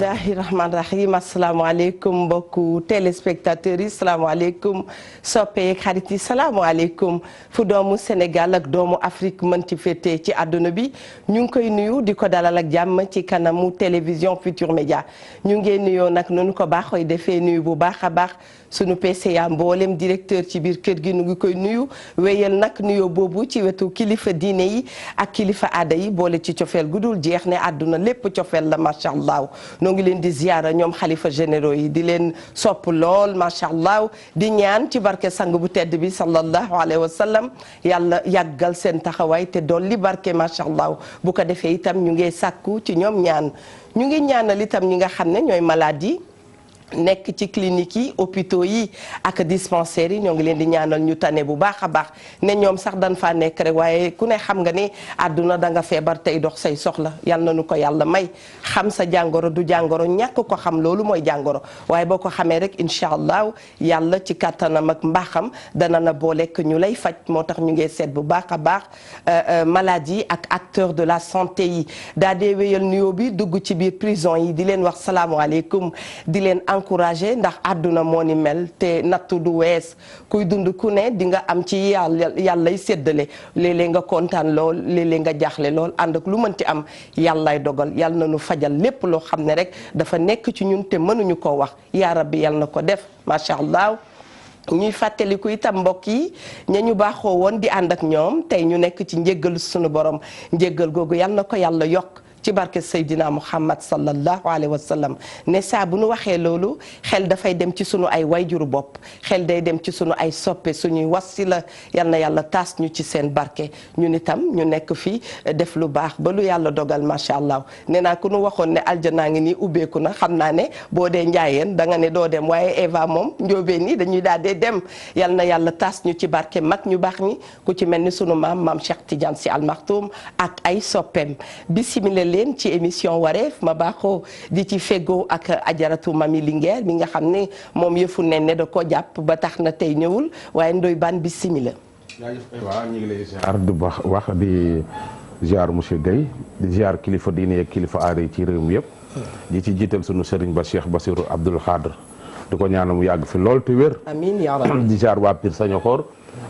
bismillahi rahmaani rahim asalaamaaleykum mbokku téléspectateurs yi salaamaaleykum soppe yeeg xarit yi salaamaaleykum fu doomu Sénégal ak doomu Afrique mën ci féete ci àdduna bi ñu ngi koy nuyu di ko dalal ak jàmm ci kanamu télévision Futur Média ñu ngi nuyoo nag nu ko baaxooy defee nuyu bu baax a baax sunu PCA mboolem directeur ci biir kër gi nu ngi koy nuyu wéyal nag nuyoo boobu ci wetu kilifa diine yi ak kilifa aada yi boole ci cofeel gu dul jeex ne àdduna lépp cofeel la macha allah noo ngi leen di ziyaara ñoom xalifa généraux yi di leen sopp lool macha allah di ñaan ci barke sang bu tedd bi sallallahu alayhi wa sallam yàlla yàggal seen taxawaay te dolli barke macha allah bu ko defee itam ñu ngi sàkku ci ñoom ñaan ñu ngi ñaanal itam ñi nga xam ne ñooy malade yi nekk ci clinique yi hôpitaux yi ak dispensaires yi ñoo ngi leen di ñaanal ñu tane bu baax a baax ne ñoom sax dañ faa nekk rek waaye ku ne xam nga ni àdduna da nga feebar tey dox say soxla yal na nu ko yàlla may xam sa jàngoro du jàngoro ñàkk ko xam loolu mooy jàngoro waaye boo ko xamee rek incha allah yàlla ci kattanam ak mbaaxam dana na boolekk ñu lay faj moo tax ñu ngi seet bu baax a baax maladie ak acteurs de la santé yi daa dee wéyal nuyoo bi dugg ci biir prison yi di leen wax salaamualeykum di leen encouragé ndax àdduna moo ni mel te nattu du wees kuy dund ku ne di nga am ci yàllay séddale léeg-léeg nga kontaan lool léeg-léeg nga jaaxle lool ànd ak lu mënti am yàllay dogal yàlla na nu fajal lépp loo xam ne rek dafa nekk ci ñun te mënuñu koo wax yaa rabbi yàlla na ko def macha allah. ñuy fàttaliku itam mbokk yi ña ñu baaxoo woon di ànd ak ñoom tey ñu nekk ci njéggal sunu borom njéggal googu yàlla na ko yàlla yokk ci barke Seydina Muhammad sallallahu alayhi wa sallam ne saa bu nu waxee loolu xel dafay dem ci sunu ay wayjuru bopp xel day dem ci sunu ay soppe suñuy wasila yal na yàlla taas ñu ci seen barke ñun itam ñu nekk fii def lu baax ba lu yàlla dogal macha allah nee naa ku nu waxoon ne aljanaa ngi nii ubbeeku na xam naa ne boo dee njaayeen da nga ne doo dem waaye Eva moom njóobeen nii dañuy daal dee dem yal na yàlla taas ñu ci barke mag ñu baax ñi ku ci mel ni sunu maam Cheikh Tidiane Sy Al Maktoum ak ay soppeem bismillah leen ci émission wareef ma baaxoo di ci feggoo ak ajaratu Mami Linguère mi nga xam ne moom yëfu ne da ko jàpp ba tax na tey ñëwul waaye ndoy baan bismillah. waaw ñu ngi lay ziar di wax di ziar monsieur Guèye di ziar kilifa diine ak kilifa aada yi ci réew mi yëpp. di ci jiital sunu sëriñ ba Cheikh Bassirou Abdoul Khadr di ko ñaanal mu yàgg fi lool te wér. amiin yaa rabbi di ziar waa Pire Sañokor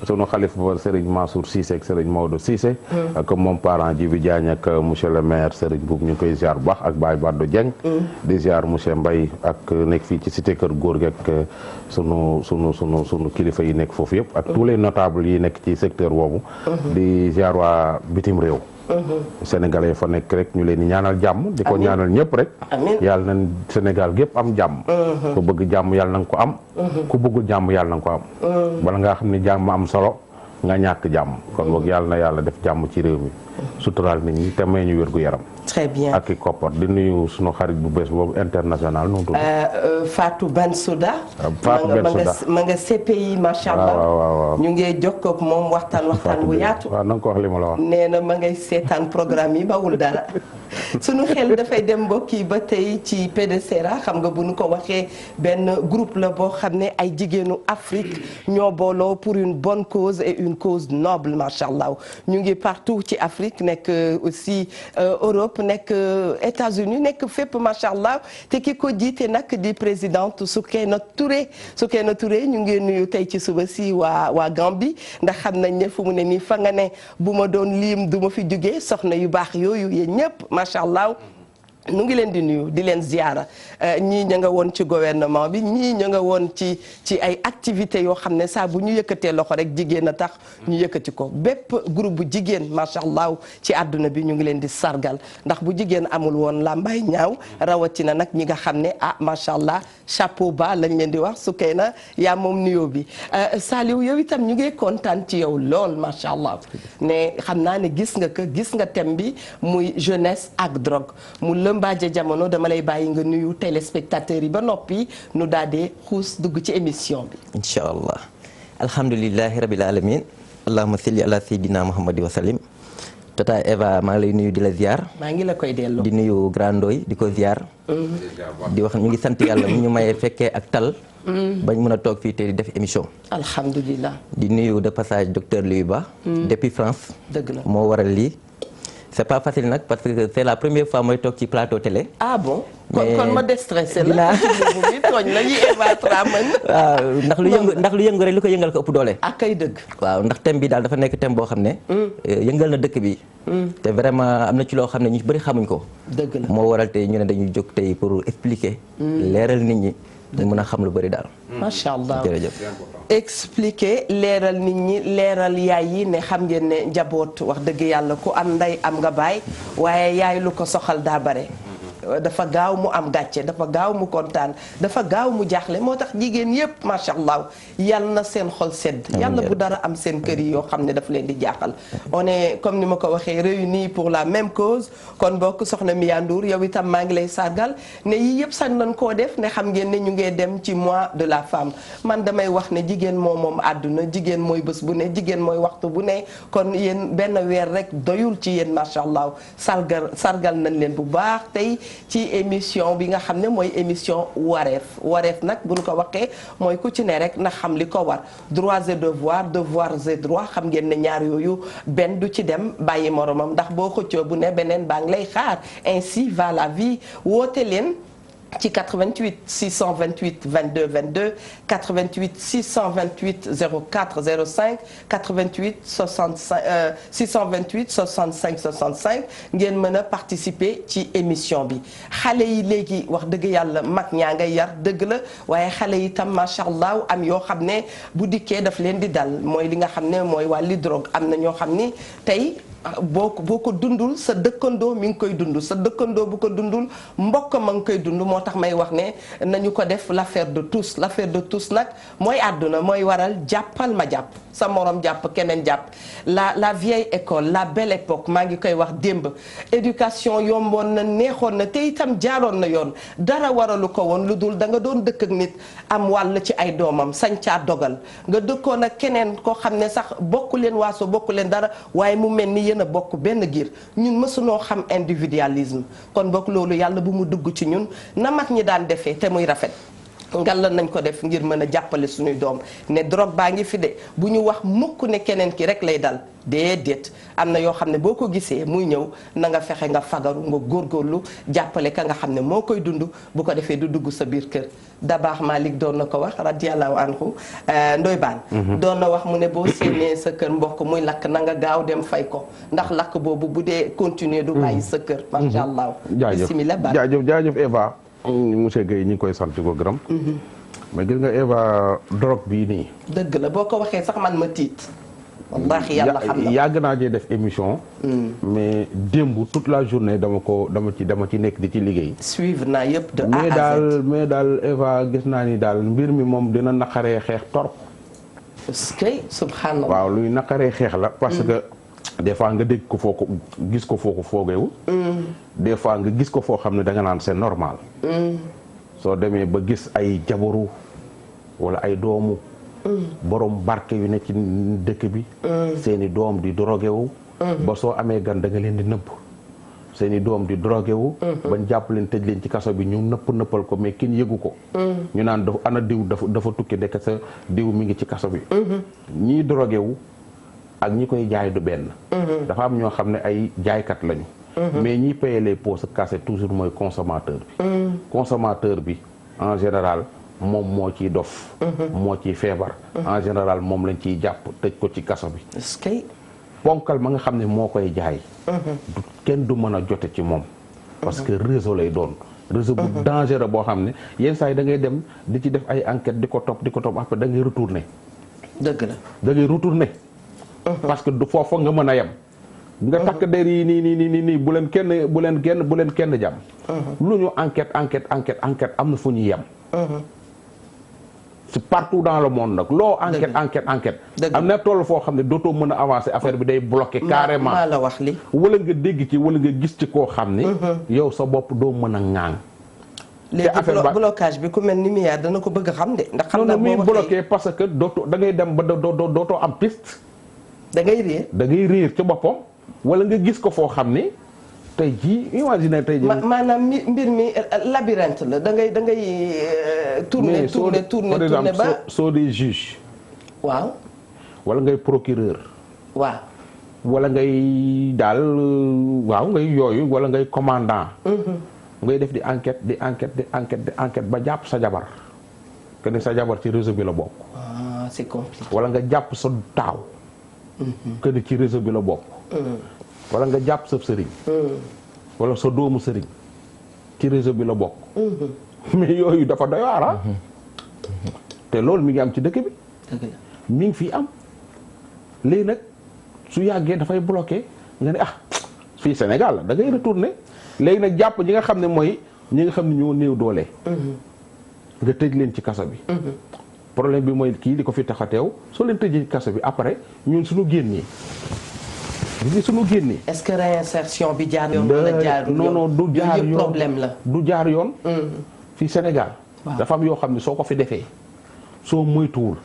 sunu xalifa ba Serigne Mansour Cissé ak Serigne Maodo Cissé ak moom parent Djibi Diagne ak monsieur le maire Serigne Boub ñu ngi koy ziar bu baax ak Baye Baddo Dieng di ziar monsieur Mbaye ak nekk fii ci cité kër góor gi ak sunu kilifa yi nekk foofu yëpp ak tous les notables yi nekk ci secteur boobu di ziar waa bitim réew Sénégalais fa nekk rek ñu leen di ñaanal jàmm di ko ñaanal ñëpp rek yàlla na Sénégal gépp am jàmm ku bëgg jàmm yàlla na nga ko am ku bëggul jàmm yàlla na nga ko am bala nga xam ne jàmm am solo nga ñàkk jàmm kon boog yàlla na yàlla def jàmm ci réew mi suturaal nit ñi te may ñu wér gu yaram très bien ak i koppar di nuyu sunu xarit bu bees boobu international nu mu tudd Fatou Bensouda Fatou Bensouda ma nga CPI macha allah waaw ñu ngi jokkoo ak moom waxtaan bu yaatu waaw na nga ko wax li ma la wax nee na ma ngay seetaan programme yi bawul dara sunu xel dafay dem mbokk yi ba tey ci PDCRA xam nga bu nu ko waxee benn groupe la boo xam ne ay jigéenu Afrique ñoo booloo pour une bonne cause et une cause noble macha allah ñu ngi partout ci Afrique nekk aussi Europe nekk États-Unis nekk fépp macha allah te ki ko jiite nag di présidente Soukeyna Touré ñu ngi nuyu tey ci suba si waa Gambie ndax xam nañ ne fu mu ne nii fa nga ne bu ma doon liim du ma fi jógee soxna yu baax yooyu yéen ñëpp macha allah nu ngi leen di nuyu di leen ziara ñii ña nga woon ci gouvernement bi ñii ña nga woon ci ay activités yoo xam ne saa bu ñu yëkkatee loxo rek jigéen a tax ñu yëkkati ko bépp groupe bu jigéen macha allah ci àdduna bi ñu ngi leen di sargal ndax bu jigéen amul woon làmbaay ñaaw rawatina nag ñi nga xam ne macha allah chapeau bas lañ leen di wax Soukeyna yaa moom nuyoo bi Saliou yow itam ñu ngi kontaan ci yow lool macha allah ne xam naa ne gis nga thème bi muy jeunesse ak drogue mu lëmbaaje jamono dama lay bàyyi nga nuyu téléspectateurs yi ba noppi nu daal di xuus dugg ci émission bi. incha allah alhamdulilahi rabil alamin allahumma salli ala sayyidina muhammadi wa sallim tata Eva maa ngi lay nuyu di la ziar. maa ngi la koy delloo di nuyu Grand Ndoye di ko ziar. di wax ñu ngi sant yàlla mu ñu mayee fekkee ak tal. bañ mën a toog fii te di def émission. alhamdulilah. di nuyu de passage docteur Louis Ba. depuis France. dëgg la moo waral lii. c'est pas facile nag parce que c'est la première fois mooy toog ci plateau télé. ah bon. kon ma déstressé la bi tooñ la yi Eva Tra mën. waaw ndax lu yëngu rek lu ko yëngal ko ëpp doole. ak kay dëgg. waaw ndax thème bi daal dafa nekk thème boo xam ne. yëngal na dëkk bi. te vraiment am na ci loo xam ne ñu bëri xamuñ ko. dëgg la moo waral tey ñu ne dañuy jóg tey pour expliquer. leeral nit ñi. ñu mën a xam lu bëri daal. macha allah jërëjëf. expliquer leeral nit ñi leeral yaay yi ne xam ngeen ne njaboot wax dëgg yàlla ku am ndey am nga baay waaye yaay lu ko soxal daa bare. dafa gaaw mu am gàcce dafa gaaw mu kontaan dafa gaaw mu jaaxle moo tax jigéen yépp macha allah yal na seen xol sedd. yàlla bu dara am seen kër yi yoo xam ne daf leen di jaaxal. on est comme ni ma ko waxee réunis pour la même cause kon bokk soxna Mia Ndour yow itam maa ngi lay sargal ne yii yëpp sañ nañ koo def ne xam ngeen ne ñu ngee dem ci mois de la femme man damay wax ne jigéen moom àdduna jigéen mooy bés bu ne jigéen mooy waxtu bu ne kon yéen benn weer rek doyul ci yéen macha allah sargal nañ leen bu baax tey. ci émission bi nga xam ne mooy émission wareef nag bu ñu ko waxee mooy ku ci ne rek na xam li ko war droits et devoirs et droits xam ngeen ne ñaar yooyu benn du ci dem bàyyi moromam ndax boo xëccoo bu ne beneen baa ngi lay xaar ainsi va la vie woote leen ci 88 628 22 22 88 628 04 05 88 65 628 65 65 ngeen mën a participer ci émission bi xale yi léegi wax dëgg yàlla mag ñaa ngay yar dëgg la waaye xale yi tam macha allah am yoo xam ne bu dikkee daf leen di dal mooy li nga xam ne mooy wàlli drogue am na ñoo xam ni tey. boo ko dundul sa dëkkandoo mi ngi koy dund sa dëkkandoo bu ko dundul mbokk ma ngi koy dund moo tax may wax ne nañu ko def l'affaire de tous nag mooy àdduna mooy waral jàppal ma jàpp sa morom jàpp keneen jàpp la vieille école la belle époque maa ngi koy wax démb éducation yomboon na neexoon na te itam jaaroon na yoon dara waralu ko woon lu dul da nga doon dëkk ak nit am wàll ci ay doomam sañ caa dogal nga dëkkoon ak keneen koo xam ne sax bokku leen waaso bokku leen dara waaye mu mel ni yéen a bokk benn giir ñun mësunoo xam individualisme kon bokk loolu yàlla bu mu dugg ci ñun na mag ñi daan defee te muy rafet ngalla nañ ko def ngir mën a jàppale suñuy doom ne drogue baa ngi fi de bu ñu wax mukk ne keneen ki rek lay dal déedéet am na yoo xam ne boo ko gisee muy ñëw na nga fexe nga fagaru nga góorgóorlu jàppale ka nga xam ne moo koy dund bu ko defee du dugg sa biir kër Dabaax Malick doon na ko wax radiyallahu anhu Ndoy Baan doon na wax mu ne boo séenee sa kër mbokk muy lakk na nga gaaw dem fay ko ndax lakk boobu bu dee continuer du bàyyi sa kër macha allah bismillah Baan jaajëf Eva monsieur Guèye ñi ngi koy sant ko gërëm mais gis nga Eva drogue bii nii dëgg la boo ko waxee sax man ma tiit wallaahi yàlla xam na yàgg naa cee def émission mais démb toute la journée dama ci nekk di ci liggéey suivre naa yëpp de A à Z mais daal Eva gis naa ni daal mbir mi moom dina naqaree xeex torop skay subhanallah waaw luy naqaree xeex la parce que des fois nga dégg ko foo ko gis ko foo ko foogeewul des fois nga gis ko foo xam ne da nga naan c'est normal soo demee ba gis ay jabaru wala ay doomu borom barke yu ne ci dëkk bi seeni doom di drogué wu ba soo amee gan da nga leen di nëbb seeni doom di drogué wu bañ jàpp leen tëj leen ci kaso bi ñu nëppal ko mais kenn yëgu ko ñu naan dafa ana diw dafa tukki ndekk sa diw mi ngi ci kaso bi ñii drogué wu ak ñi koy jaay du benn dafa am ñoo xam ne ay jaaykat lañu mais ñiy payer les pots cassés toujours mooy consommateur bi en général moom moo ciy dof moo ciy feebar en général moom lañ ciy jàpp tëj ko ci kaso bi ponkal ma nga xam ne moo koy jaay kenn du mën a jote ci moom parce que réseau lay doon réseau bu dangereux boo xam ne yenn saa yi da ngay dem di ci def ay enquête di ko topp après da ngay retourner dëgg la da ngay retourner parce que du foofu nga mën a yem nga takk der yi nii bu leen kenn jàmm lu ñu enquête am na fu ñuy yem c'est partout dans le monde nag loo enquête am na toll foo xam ne dootoo mën a avancer affaire bi day bloqué carrément maa la wax li wala nga dégg ci wala nga gis ci koo xam ne yow sa bopp doo mën a ŋaaŋ léegi blocage bi ku mel ni Mia dana ko bëgg a xam de ndax xam naa muy bloqué parce que dootoo da ngay dem ba dootoo am piste da ngay réer ci boppam wala nga gis ko foo xam ne tey jii imagine tey jii maanaam mbir mi labyrinthe la da ngay tourner par exemple ba soo des juge waaw wala ngay procureur waaw wala ngay daal waaw ngay yooyu wala ngay commandant ngay def di enquête di enquête di enquête di enquête ba jàpp sa jabar que ne sa jabar ci réseau bi la bokk. C'est compliqué. wala nga jàpp sa taaw. que ne ci réseau bi la bokk. wala nga jàpp sa sëriñ. wala sa doomu sëriñ ci réseau bi la bokk. mais yooyu dafa doy waar te loolu mi ngi am ci dëkk bi. mi ngi fii am léegi nag su yàggee dafay bloqué nga ne fii Sénégal la da ngay retourné léegi nag jàpp ñi nga xam ne mooy ñi nga xam ne ñoo néew doole. nga tëj leen ci kaso bi. problème bi mooy kii di ko fi tax a teew soo leen tëjee ci kaso bi après ñun suñu génnee. gis suñu génnee. est-ce que réinsertion bi jaar yoon wala jaarul yoon non du jaar yoon problème la. du jaar yoon. fii Sénégal. dafa am yoo xam ne soo ko fi defee soo moytuwul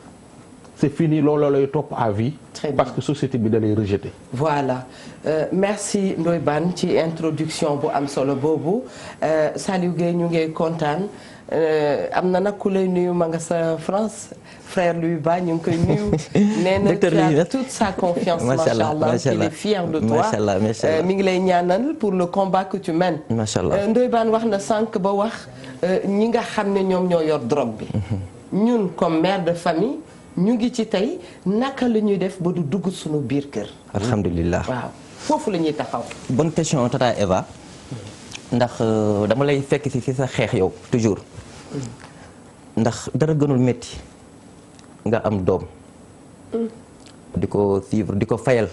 c'est fini looloo lay topp à vie. parce que société bi da lay rejeter. voilà merci Ndoye Bane ci introduction bu am solo boobu Saliou Gueye ñu ngi kontaan am na nag ku lay nuyu ma nga sa France frère Louis Ba ñu ngi koy nuyu. nee na tu as toute sa confiance. macha allah il est fier de toi. mi ngi lay ñaanal pour le combat que tu mènes. macha allah Ndoye Bane wax na sànq ba wax ñi nga xam ne ñoom ñoo yor drogue bi. ñun comme mère de famille. ñu ngi ci tey naka la ñuy def ba du dugg suñu biir kër. alhamdulilah waaw foofu la ñuy taxaw. bonne question Tata Eva ndax dama lay fekk si sa xeex yow toujours ndax dara gënul métti nga am doom di ko suivre di ko fayal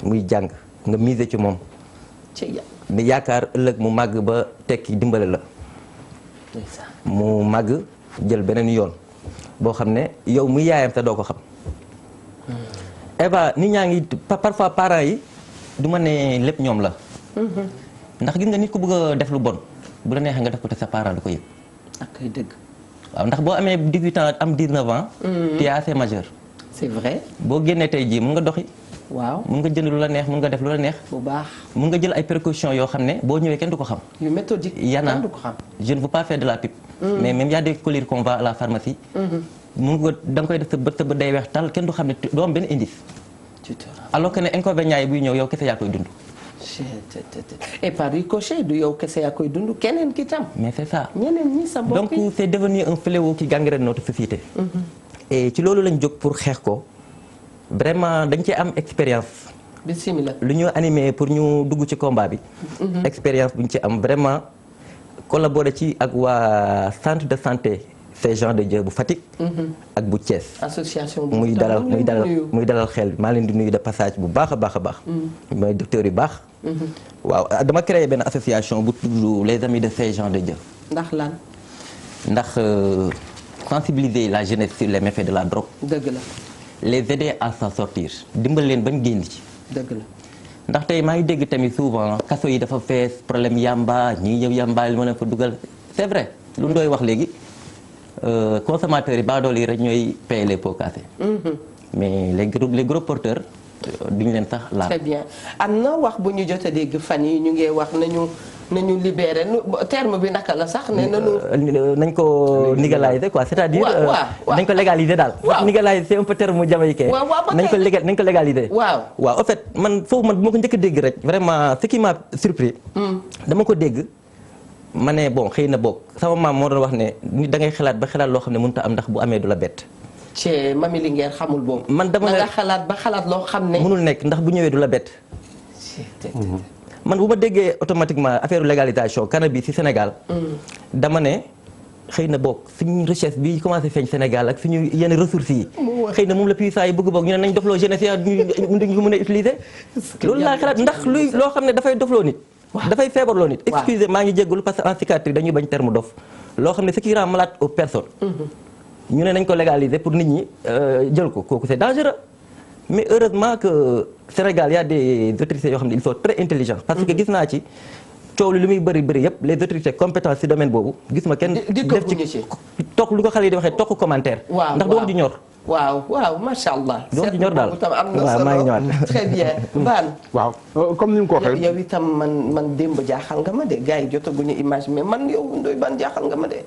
muy jàng nga miser ci moom. ni yaakaar ëllëg mu màgg ba tekki dimbale la. mu màgg jël beneen yoon. boo xam ne yow muy yaayam te doo ko xam. Eva nit ñaa ngi parfois parents yi du ma ne lépp ñoom la. ndax gis nga nit ku bëgg a def lu bon bu la neexee nga def ko te sa parent du ko yëg. ak kay dëgg. waaw ndax boo amee 18 ans am 19 ans. tu es assez majeur. c'est vrai. boo génnee tey jii mun nga doxi. waaw mun nga jënd lu la neex mun nga def lu la neex. bu baax mun nga jël ay précautions yoo xam ne boo ñëwee kenn du ko xam. yu méthodique kenn du ko xam. je ne veux pas faire de la pub. mais même y a des collyres qu'on vend à la pharmacie. mun nga da nga koy def sa bët day weex tal kenn du xam ne doo am benn indice. alors que ne inconvénients yi buy ñëw yow kese yaa koy dund. et par ricochet du yow kese yaa koy dund keneen ki tam. mais c'est ça. ñeneen ñi sa mbokk yi donc c'est devenu un fléau qui gangrène notre société. et ci loolu lañ jóg pour xeex ko vraiment dañ cee am expérience. bismillah lu ñu animé pour ñu dugg ci combat bi. expérience bu ñu ci am vraiment collaboré ci ak waa centre de santé ces gens de Dieu bu Fatick. ak bu Thiès. association bu muy dalal xel maa leen di nuyu de passage bu baax a baax a baax. mooy docteur yu baax. waaw dama créé benn association bu tudd les amis de ces gens de Dieu. ndax lan. ndax sensibiliser la jeunesse sur les méfaits de la drogue. dëgg la. les aider à s'en sortir dimbal leen bañ génn ci. dëgg la. ndax tey maa ngi dégg tamit souvent kaso yi dafa fees problème yamba ñi ñëw yamba li mën a fa dugal c'est vrai lu Ndoye wax léegi consommateurs yi baadool yi rek ñooy payer les pots cassés. mais les gros porteurs duñu leen sax laal. très bien am na wax bu ñu jot a dégg fan yi ñu ngi wax nañu libéré terme bi naka la sax ne nañ ko légaliser quoi c'est-à-dire nañ ko légaliser daal. waaw légaliser c'est un peu terme jamaïcain. nañ ko légaliser. waaw en fait man foofu man bu ma ko njëkk a dégg rek vraiment ce qui m'a surpris. dama ko dégg ma ne bon xëy na boog sama maam moo doon wax ne nit da ngay xalaat ba xalaat loo xam ne mënut a am ndax bu amee du la bett. ci Mami Linguère xamul boobu. man dama nga xalaat ba xalaat loo xam ne. mënul nekk ndax bu ñëwee du la bett. man bu ma déggee automatiquement affaire légalisation cannabis ci Sénégal. dama ne xëy na boog suñu richesse bi commencé feeñ Sénégal ak suñu yenn ressources yi. xëy na moom la puissant yi bëgg boog ñu ne nañ dofloo jeunesse yi ñu mën a utiliser. loolu laa xalaat ndax luy loo xam ne dafay dofloo nit. dafay feebarloo nit. excusez maa ngi jéggalu parce que en psychiatrie dañuy bañ terme dof. loo xam ne ce qui rend malade aux personnes. ñu ne nañ ko légaliser pour nit ñi jël ko kooku c'est dangereux. mais heureusement que Sénégal y a des autorités yoo xam ne ils sont très intelligents. parce que gis naa ci coow li muy bëri yëpp les autorités compétentes ci domaine boobu gis ma kenn. def ci toog lu ko xale yi di waxee toog commentaire. ndax du wax ju ñor. waaw macha allah. du wax ju ñor daal am na waaw maa ngi ñëwaat. très bien Bane. waaw comme ni mu ko waxee. yow itam man démb jaaxal nga ma de gars yi jotaguñu image mais man yow Ndoye Bane jaaxal nga ma de.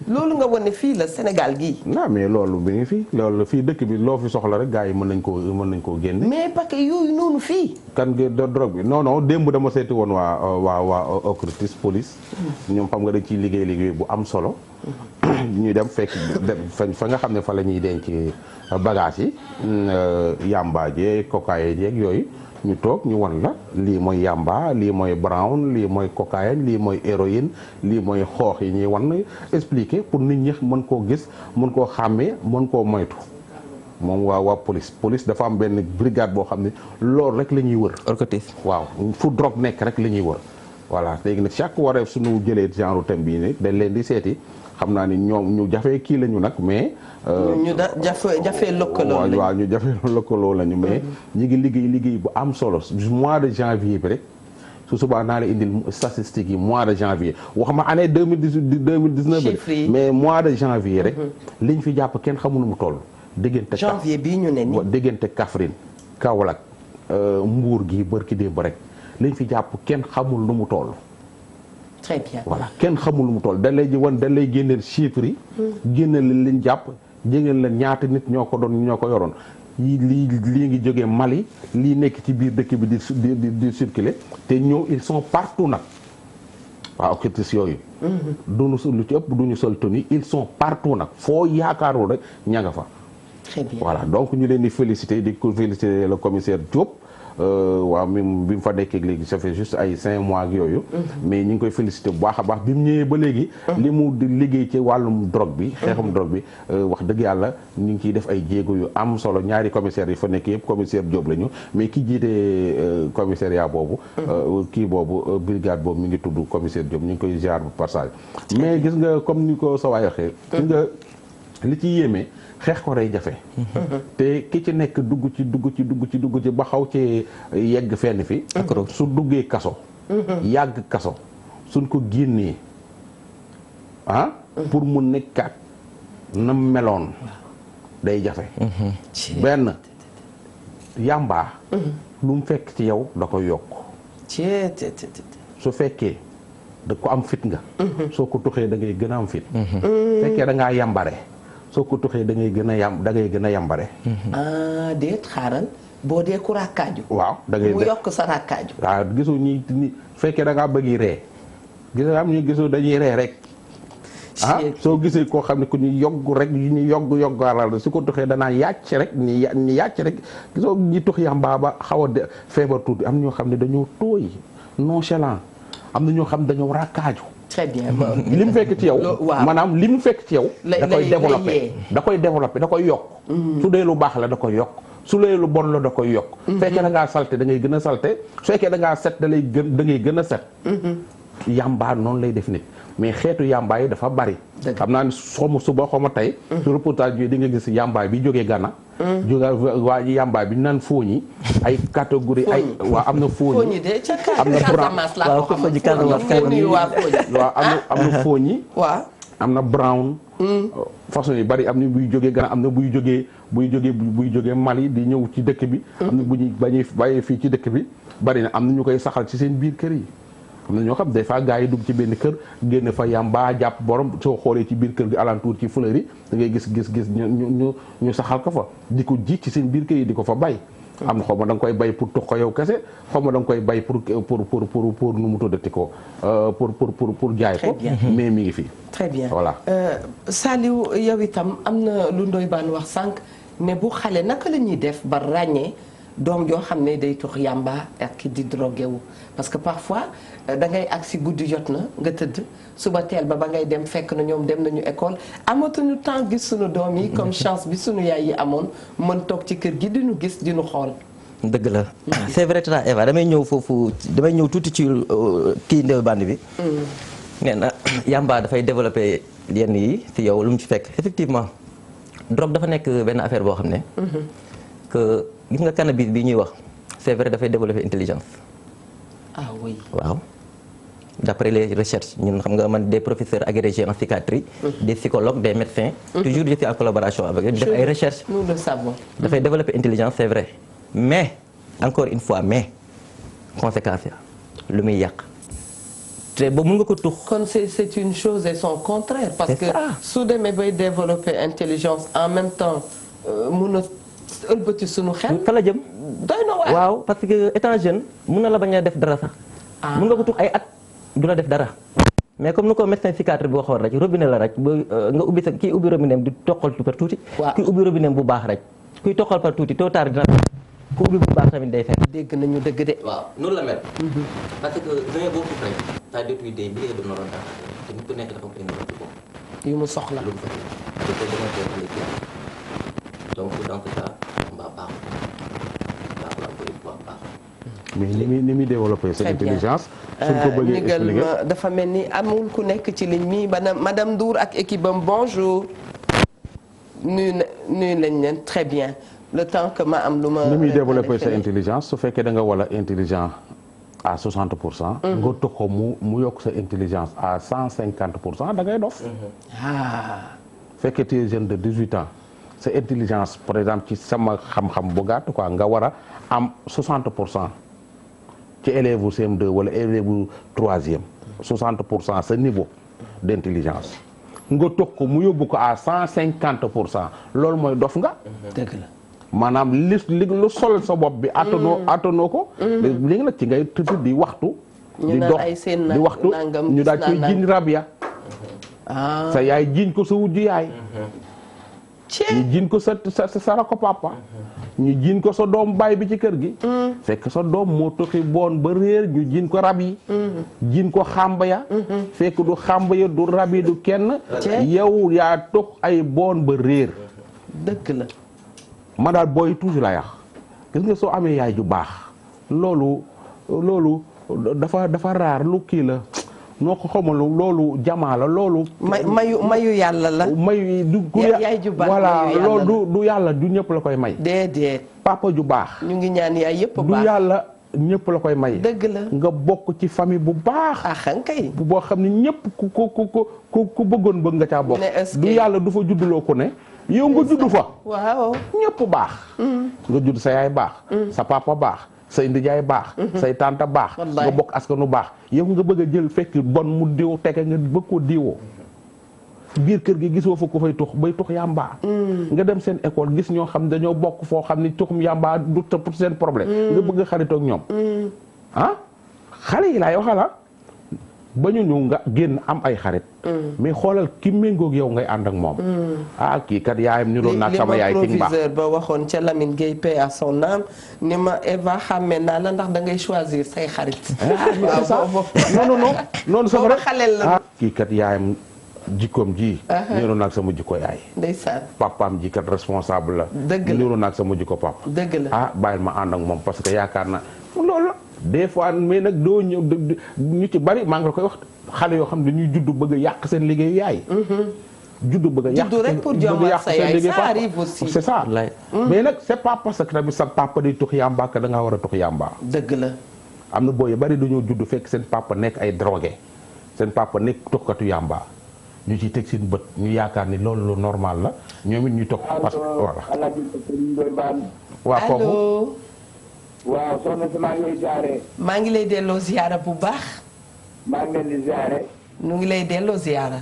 loolu nga wane fii la Sénégal gii. non mais loolu bi ngi fii loolu fii dëkk bi loo fi soxla rek gars yi mën nañ koo génne. mais parce que yooyu noonu fii. kan nga drogue bi non démb dama seeti woon waa OCRTIS police. ñoom xam nga dañ ciy liggéey bu am solo. ñuy dem fekk fa nga xam ne fa la ñuy denc bagage yi. yamba jeeg cocaïne jeeg yooyu. ñu toog ñu wan la lii mooy yamba lii mooy brown lii mooy cocaïne lii mooy héroïne lii mooy xoox yi ñuy wan expliquer pour nit ñi mën koo gis mën koo xàmmee mën koo moytu moom waa police dafa am benn brigade boo xam ne loolu rek la ñuy wër. OCRTIS waaw fu drogue nekk rek la ñuy wër voilà léegi nag chaque wareef suñu jëlee genre thème bii ne dañ leen di seeti xam naa ni ñoom ñu jafee kii lañu nag mais. ñu jafee lëkkaloo lañu waaw ñu jafee lëkkaloo lañu mais ñi ngi liggéey bu am solo mois de janvier bi rek su subaa naa la indil statistiques yi mois de janvier wax ma année 2019 bi mais mois de janvier rek liñ fi jàpp kenn xamul nu mu toll. diggante janvier bii ñu ne nii diggante Kaffrine Kaolack Mbour gi bërki démb rek liñ fi jàpp kenn xamul nu mu toll. très bien voilà kenn xamul lu mu toll da lay génneel chiffres yi. génneel liñ jàpp génneel la ñaata nit ñoo ko yoroon lii ngi jógee Mali lii nekk ci biir dëkk bi di circuler te ñëw ils sont partout nag waaw OCRTIS yooyu. lu ci ëpp duñu sol tenue ils sont partout nag foo yaakaarul rek ña nga fa. très bien voilà donc ñu leen di féliciter le commissaire Diop. waaw même bi mu fa nekkee léegi ça fait juste ay 5 mois ak yooyu. mais ñu ngi koy féliciter bu baax a baax bi mu ñëwee ba léegi. li mu di liggéey ci wàllum drogue bi. xeexum drogue bi wax dëgg yàlla ñu ngi ciy def ay jéego yu am solo ñaari commissaires yi fa nekk yëpp commissaire Diop la ñu mais ki jiite commissariat boobu. kii boobu brigade boobu mi ngi tudd commissaire Diop ñu ngi koy ziar bu passage. mais gis nga comme ni ko sa waay waxee. gis nga li ci yéeme. xeex ko day jafe. te ki ci nekk dugg ci ba xaw ci yegg fenn fi. su duggee kaso. yàgg kaso suñ ko génnee pour mu nekkaat na meloon day jafe. benn yàmbaa lu mu fekk ci yow da koy yokk. su fekkee da ko am fit nga. soo ko tuxee da ngay gën a am fit. fekkee da ngaa yàmbare. soo ko tuxee da ngay gën a yambare. déet xaaral boo dee ku rakkaaju. waaw da ngay mu yokk sa rakkaaju. waaw gisu ñi fekkee da ngaa bëgg ree gis am ñu gisu dañuy ree rek. soo gisee koo xam ne ku ñu yogg rek ñu yogg alal su ko tuxee danaa yàcc rek ni yàcc rek gisoo ñi tux yamba ba xaw a feebar tuuti am ñoo xam ne dañoo tooy nonchalant am na ñoo xam ne dañoo rakkaaju. très bien li mu fekk ci yow. maanaam li mu fekk ci yow. da koy développé da koy yokk. su dee lu baax la da koy yokk su dee lu bon la da koy yokk. fekkee da ngaa salte da ngay gën a salte su fekkee da ngaa set da ngay gën a set. yamba noonu lay def nit mais xeetu yamba yi dafa bari. xam naa ne xawma suba xawma tey. su reportage bi di nga gis yamba bi jógee Ghana. jóge waa ji yamba bi naan fooñi ay catégorie ay waa am na fooñi am na brown am na fooñi am na brown façon yu bari am na buy jógee Ghana am na buy jógee Mali di ñëw ci dëkk bi am na bu ñuy bàyyee fii ci dëkk bi bari na am na ñu koy saxal ci seen biir kër yi am na ñoo xam des fois gars yi dugg ci benn kër génn fa yamba jàpp borom soo xoolee ci biir kër gi alentour ci fleur yi da ngay gis ñu saxal ko fa di ko ji ci seen biir kër yi di ko fa bay. am na xaw ma da nga koy bay pour tux ko yow kese xaw ma da nga koy bay pour nu mu tuddati ko pour jaay ko. mais mi ngi fi. très bien voilà. Saliou yow itam am na lu Ndoye Bane wax sànq ne bu xale naka la ñuy def ba ràññee. doom joo xam ne day tux yàmba ak di drogué wu parce que parfois da ngay agsi guddi jot na nga tëdd suba teel ba ngay dem fekk na ñoom dem nañu école amatuñu temps gis suñu doom yi comme chance bi suñu yaay yi amoon mën toog ci kër gi di ñu gis di ñu xool. dëgg la c'est vrai tata Eva damay ñëw tuuti ci kii Ndoye Bane bi. nee na yàmba dafay développer yenn yi ci yow lu mu ci fekk effectivement drogue dafa nekk benn affaire boo xam ne. que gis nga cannabis bi ñuy wax c'est vrai dafay développer intelligence. ah oui waaw d'après les recherches ñun xam nga man des professeurs agrégés en psychiatrie. des psychologues des médecins. toujours je suis en collaboration avec eux def ay recherches. nous le savons. dafay développer intelligence c'est vrai mais encore une fois mais conséquences ya lu muy yàq te ba mun nga ko tux. kon c'est une chose et son contraire. parce que su demee bay développer intelligence en même temps mun a ëlbati sunu xel. fa la jëm. doy na waay waaw parce que étant jeune mun na la bañ a def dara sax. mun nga ko tux ay at du la def dara. mais comme ni ko médecin psychiatre bi waxoon rek robinet la rek ba nga ubbi sa kii ubbi robinet di toqal par tuuti. kii ubbi robinet bu baax rek. kuy toqal par tuuti tôt tard dina ku ubbi bu baax tamit day fekk. dégg nañu dëgg de. waaw noonu la mel. parce que dañoo bokk rek. ça détruit des milliers de neurones dans la tête te nit ku nekk dafa am ay neurones ci bopp. yu mu soxla lu mu soxla te ko dama koy xale donc dans ce cas mbaa baaxul baaxul encore une fois baaxul. mais ni muy développer cette intelligence. suñ ko bëggee expliquer dafa mel ni amul ku nekk ci ligne mi madame Ndour ak équipe am bonjour. nuyu lañ leen très bien le temps que ma am lu ma. ni muy développer sa intelligence su fekkee da nga wala intelligent à 60%. nga toog ko mu yokk sa intelligence à 150% da ngay dof. fekkee tu es jeune de 18 ans sa intelligence par exemple ci sama xam-xam bu gàtt quoi nga war a am 60%. ci élève bu CM2 wala élève bu 3e 60% sa niveau d'intelligence nga toog ko mu yóbbu ko à 150% loolu mooy dof nga. dëgg la maanaam li lu sol sa bopp bi. attanoo ko. léegi nag ci ngay tëdd di waxtu. di dox di waxtu ñu daal koy jiñ rab ya. sa yaay jiñ ko sa wujju yaay. ñu jiñ ko sa rako papa. ñu jiin ko sa doom baay bi ci kër gi. fekk sa doom moo toxi boon ba réer ñu jiin ko rab yi. jiin ko xàmba ya. fekk du xàmba ya du rab yi du kenn. yow yaa tox ay boon ba réer. dëgg la. ma daal booy toujours la yàq gis nga soo amee yaay ju baax loolu dafa raar lu kii la noo ko xamal loolu jamaa la loolu. mayu yàlla la. mayu du yaay ju baax voilà loolu du yàlla du ñëpp la koy may. déedéet. papa ju baax. ñu ngi ñaan yaay yëpp baax du yàlla ñëpp la koy may. dëgg la nga bokk ci famille bu baax. kay. boo xam ne ñëpp ku bëggoon bëgg nga caa bokk. du yàlla du fa judduloo ku ne. yow nga judd fa. waaw ñëpp baax. nga judd sa yaay baax. sa papa baax. say ndijaay baax. say tante baax. nga bokk askanu baax. yow nga bëgg a jël fekk bon mu diw tege nga bëgg ko diwoo. biir kër gi gisoo fa ko fay tux bay tux yàmbaa. nga dem seen école gis ñoo xam dañoo bokk foo xam ni tuxum yàmbaa du tëpp seen problème. nga bëgg a xaritoog ñoom. xale yi laay waxala ba ñu ñëw nga génn am ay xarit. mais xoolal ki méngoog yow ngay ànd ak moom. kii kat yaayam ni doon naag sama yaay ci mbaax proviseur ba waxoon ca Lamine Gueye paix à son âme ni ma Eva xàmme naa la ndax da ngay choisir say xarit. non c'est vrai xaleel la. kii kat yaayam jikkoom ji. niroon naag sama jikko yaay. ndeysaan. papaam ji kat responsable la. dëgg la niroon naag sama jikko papa. dëgg la bàyyil ma ànd ak moom parce que yaakaar na loolu la. des fois mais nag doo ñëw ñu ci bari maa ngi la koy wax xale yoo xam ne dañuy judd bëgg a yàq seen liggéeyu yaay. judd bëgg a yàq rek pour jommal sa yaay ça arrive aussi. c'est ça mais nag c'est pas parce que tamit sa papa day tux yàmba que da ngaa war a tux yàmba. dëgg la. am na booy yu bari dañoo judd fekk seen papa nekk ay drogué seen papa nekk tuxkatu yàmba ñu ciy teg seen bët ñu yaakaar ni loolu lu normal la ñoom it ñu toog parce que voilà. waa kooku. waaw soxna si maa ngi lay ziare. maa ngi lay delloo ziara bu baax. maa ngi leen di ziare. nu ngi lay delloo ziara.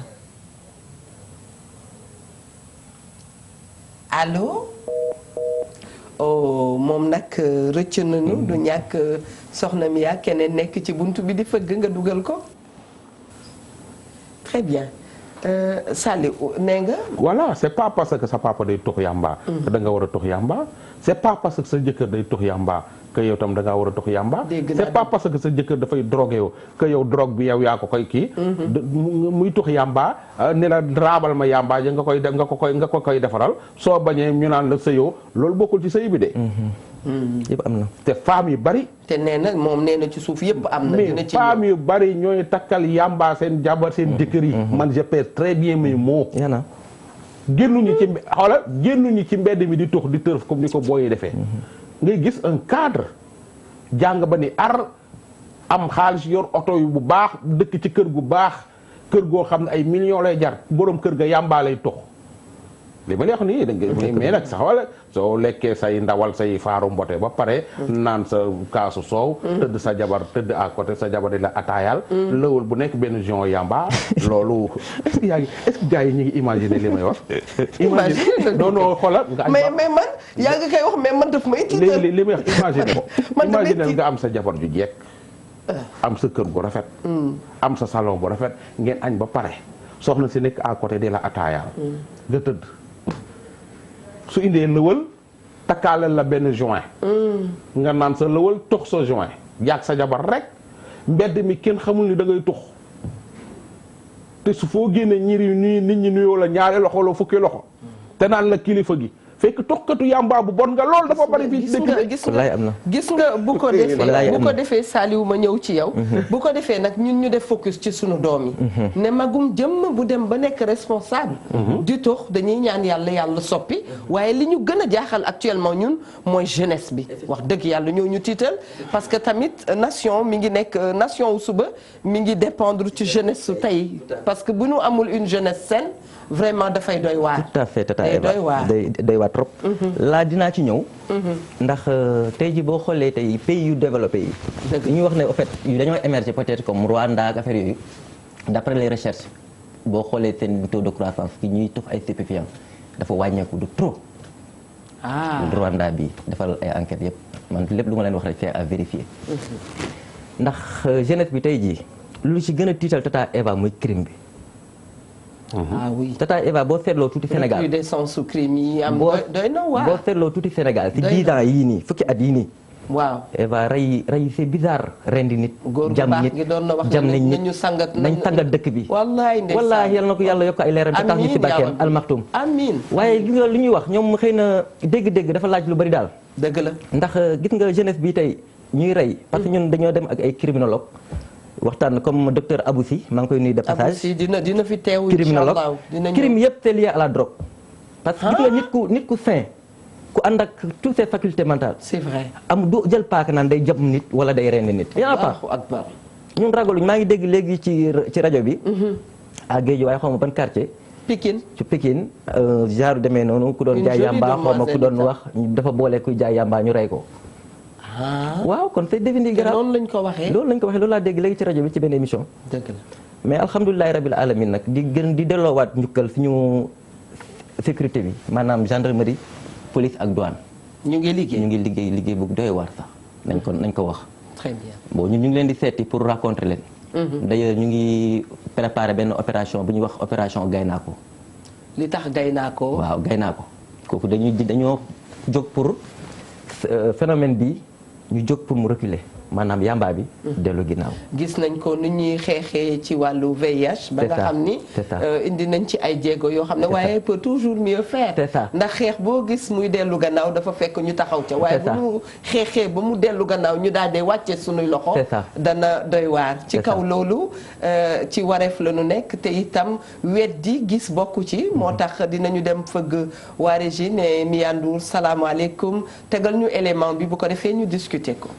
allo. oh moom nag rëcc nañu. du ñàkk soxna mi yaa keneen nekk ci bunt bi di fëgg nga dugal ko. très bien. Saliou nee nga. voilà c'est pas parce que sa papa day tux yàmba. que da nga war a tux yàmba. c'est pas parce que sa jëkkër day tux yàmba que yow tam da ngaa war a tux yàmba. c'est pas parce que sa jëkkër dafay drogué yow que yow drogue bi yow yaa ko koy kii. muy tux yàmba ne la raabal ma yàmba ja nga ko koy defaral soo bañee ñu naan la sëyoo loolu bokkul ci sëy bi de. yëpp am na. te femmes yu bari. te nee na moom nee na ci suuf yëpp am na. dina ci mais femmes yu bari ñooy takkal yàmba seen jabar seen jëkkër yi. man je pèse très bien mes mots. génnuñu ci xoolal génnuñu ci mbedd mi di tux di tërf comme ni ko booyee defee. ngay gis un cadre jàng ba ni ar am xaalis yor oto yu bu baax dëkk ci kër gu baax kër goo xam ne ay millions lay jar borom kër ga yàmbaa lay tux li ma lay wax nii da nga mais nag sax wala soo lekkee say ndawal say faaru mbote ba pare naan sa kaasu soow tëdd sa jabar tëdd à côté sa jabar di la ataayal lëwal bu nekk benn jon yamba loolu est-ce que gars yi ñu ngi imaginer li may wax imaginer non xoolal mais man yaa ngi koy wax mais man daf may tiital li may wax imaginer ko imaginer nga am sa jabar ju jekk am sa kër gu rafet am sa salon bu rafet ngeen añ ba pare soxna si nekk à côté di la ataayal nga tëdd su indee lëwal takkaaleel la benn joint nga naan sa lëwal tux sa joint yaag sa jabar rek mbedd mi kenn xamul ni da ngay tux te su foo génnee nit ñi nuyoo la ñaari loxo la fukki loxo te naan la kilifa gi fekk tuxkatu yàmbaa bu bon nga lool dafa bari fii gis nga bu ko defee Saliou ma ñëw ci yow bu ko defee nag ñun ñu def focus ci sunu doom yi ne magum jëmm bu dem ba nekk responsable du tux dañuy ñaan yàlla soppi waaye li ñu gën a jaaxal actuellement ñun mooy jeunesse bi wax dëgg yàlla ñoo ñu tiital parce que tamit nation mi ngi nekk nation wu suba mi ngi dépendre ci jeunesse su tey parce que bu ñu amul une jeunesse saine vraiment dafay doy waar. tout à fait tata Eva doy waar trop. laa dinaa ci ñëw. ndax tey ji boo xoolee tey pays yu développé yi. ñuy wax ne au fait dañoo émerger peut-être comme Rwanda ak affaire yooyu d'après les recherches boo xoolee seen taux de croissance ki ñuy tux ay stupéfiants dafa wàññeeku de trop. Rwanda bi defal ay enquêtes yëpp man lépp lu ma leen wax rek c'est à vérifier. ndax jeunesse bi tey jii lu ci gën a tiital tata Eva muy crime bi. oui tata Eva boo seetloo tuuti Sénégal recrudescence su crime yi am doy na waar boo seetloo tuuti Sénégal ci 10 ans yii nii fukki at yii nii. waaw Eva rey c'est bizarre rendi nit. jam nit jam nañ nit nañ sangat dëkk bi. wallaahi yal na ko yàlla yokk ay leeram te tax ñu ci barkeem almaktum. amiin waaye li nga lu ñuy wax ñoom xëy na dégg-dégg dafa laaj lu bari daal. dëgg la ndax gis nga jeunesse bi tey ñuy rey. parce que ñun dañoo dem ak ay criminologue waxtaan comme docteur Aboussi maa ngi koy nuyu de passage Aboussi dina fi teew criminologue crime yëpp c'est lié à la drogue. parce que gis nga nit ku sain ku ànd ak toutes ses facultés mentales. c'est vrai am du jël paaka naan day jam nit wala day rendi nit. yaa pas akbar ñun ragaluñ maa ngi dégg léegi ci rajo bi. à Guédiawaye xaw ma ban quartier. Pikine ci Pikine genre demee noonu ku doon jaay yamba xaw ma ku doon wax dafa boole kuy jaay yamba ñu rey ko. waaw kon c'est devenu grave loolu lañ ko waxee loolu laa dégg léegi ci rajo bi ci benn émission. dëgg la mais alhamdulilahi rabil alamin nag di delloowaat njukkal suñu sécurité bi maanaam gendarmerie police ak douane. ñu ngi liggéey bu doy waar sax nañ ko wax. très bien bon ñun ñu ngi leen di seeti pour rencontrer leen. d'ailleurs ñu ngi préparer benn opération bu ñuy wax opération Gaynako. li tax Gaynako. waaw Gaynako kooku dañoo jóg pour phénomène bi. ñu jóg pour mu reculer maanaam yamba bi. dellu ginnaaw. gis nañ ko nu ñuy xeexee ci wàllu VIH. ba nga xam ni indi nañ ci ay jéego yoo xam ne waaye peut toujours mieux faire. ndax xeex boo gis muy dellu gannaaw dafa fekk ñu taxaw ca. waaye bu ñu xeexee ba mu dellu gannaaw ñu daal di wàcce sunuy loxo. dana doy waar. ci kaw loolu ci wareef la ñu nekk te itam weddi gis bokku ci. moo tax dinañu dem fëgg waa régie ne Miya Ndour salaamaaleykum tegal ñu élément bi bu ko defee ñu discuter ko.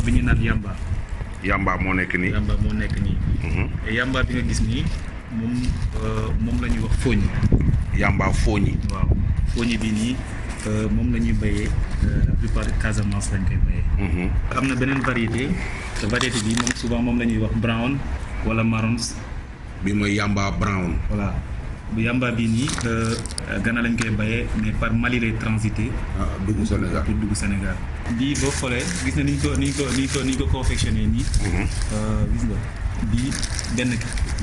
bi ñu naan yamba. yamba moo nekk nii. yamba bi nga gis nii moom la ñuy wax fooñi. yamba fooñi. waaw fooñi bi nii moom la ñuy béyee la plupart de Casamance lañ koy béyee. am na beneen variété bi moom souvent moom la ñuy wax brown wala marrons. bi mooy yamba brown. voilà bu yamba bi nii Ghana lañ koy béyee mais par Mali lay transité. dugg Sénégal pour dugg Sénégal. bii boo xoolee gis na ni ñu ko confectionné nii. gis nga bii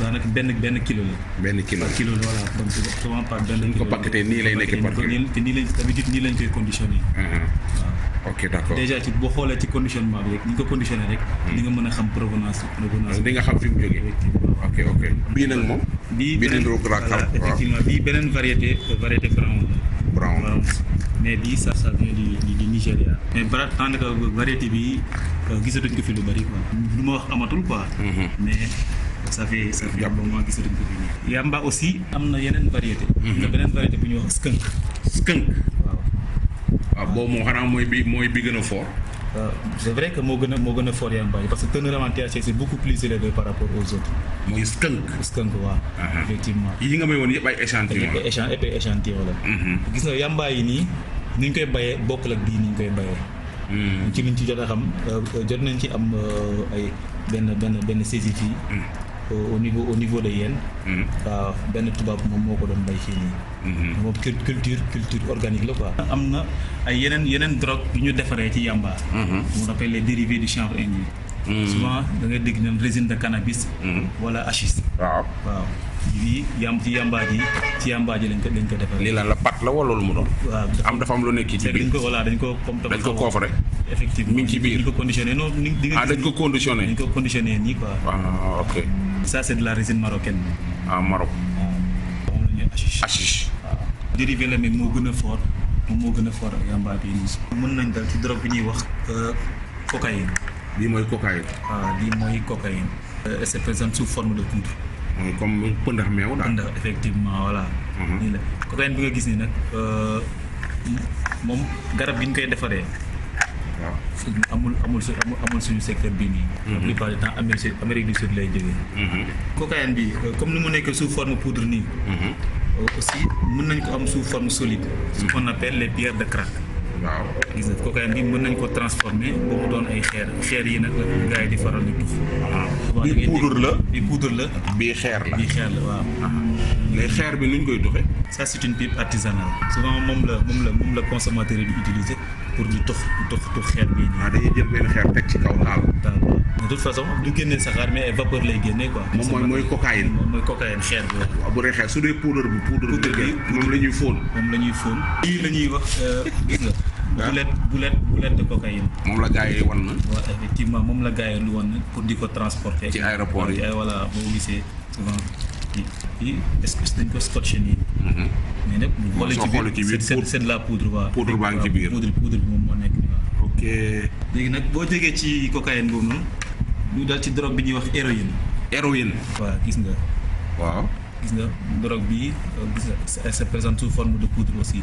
daanaka benn kilo la. benn kilo la voilà donc souvent par benn kilo. ko paqueté nii lay nekk par kilo te nii lañ koy conditionné. waaw ok d'accord déjà ci boo xoolee ci conditionnement bi rek ni ñu ko conditionné rek. di nga mën a xam provenance. di nga xam fi mu jógee. ok bii nag moom. bii effectivement bii beneen variété brown. mais bii ça vient du Nigéria. mais daanaka variété bi gisatuñ ko fi lu bari quoi. lu ma wax amatul quoi. mais ça fait un moment gisatuñ ko fi nii. yamba aussi am na yeneen variété. am na beneen variété bu ñuy wax skunk. waaw boobu moom xanaa mooy bi gën a fort. c'est vrai que moo gën a fort yamba parce que teneur en THC c'est beaucoup plus élevé par rapport aux autres. mooy skunk waaw. effectivement yi nga may woon yëpp ay échantillon la. échantillon la. gis nga yamba yi nii ni ñu koy bayee bokkul ak bii ni ñu koy bayee. ci liñ ci jot a xam jot nañ ci am ay benn saisie fii. au niveau de Yène. waaw benn tubaab moom moo ko doon bay fii nii. moom culture organique la quoi. am na ay yeneen drogue yu ñu defaree ci yamba. on appelle les dérivés du chanvre indien. souvent da ngay dégg ñoom résine de cannabis. wala hachis. waaw. yii ci yamba ji lañ ko defaree. lii lan la pat la wala lu mu doon. waaw dafa am lu nekk ci biir. dañ ko coffre. effectivement mi ngi ci biir dañ ko conditionné non di nga. dañ ko conditionné. dañ ko conditionné nii quoi. ok. ça c'est de la résine marocaine. Maroc. moom la ñuy hashish. waaw dérivé la mais moo gën a fort yamba bii nii. mën nañ dal ci drogue bi ñuy wax cocaïne. lii mooy cocaïne. waaw lii mooy cocaïne. elle se présente sous forme de poudre. mooy comme pëndax meew daal. pëndax effectivement voilà. nii la cocaïne bi nga gis ni nag moom garab gi ñu koy defaree. waaw amul suñu secteur bii nii. la plupart du temps Amérique du Sud lay jógee. cocaïne bi comme ni mu nekk sous forme poudre nii. aussi mën nañ ko am sous forme solide. ce qu'on appelle les pierres de crack. waaw gis nga cocaïne bi mën nañ ko transformer ba mu doon ay xeer yi nag la gars yi di faral di tux. bii poudre la. bii poudre la. bii xeer la. waaw. léegi xeer bi nuñ koy tuxe. ça c'est une pipe artisanale. souvent moom la consommateur yi di utiliser pour di tux xeer bii nii. dañuy jël benn xeer teg ci kaw taal. de toute façon du génnee saxaar mais ay vapeur lay génnee quoi. moom mooy cocaïne. mooy cocaïne xeer bi waaw bu dee xeer su dee poudre bi moom la ñuy fóon. lii la ñuy wax gis nga. boulette de cocaïne. moom la gars yi wan na. waaw effectivement moom la gars yi lu wan na pour di ko transporter. ci aéroport yi voilà boo gisee souvent yi est-ce que dañ ko scotché nii. mais nag bu xoolee ci biir c'est de la poudre waaw. poudre baa ngi ci biir poudre bi moom moo nekk nii waaw. ok léegi nag boo jógee ci cocaïne boobu noonu ñu dal ci drogue bi ñuy wax héroïne. waaw gis nga. waaw. gis nga drogue bi gis nga elle se présente sous forme de poudre aussi.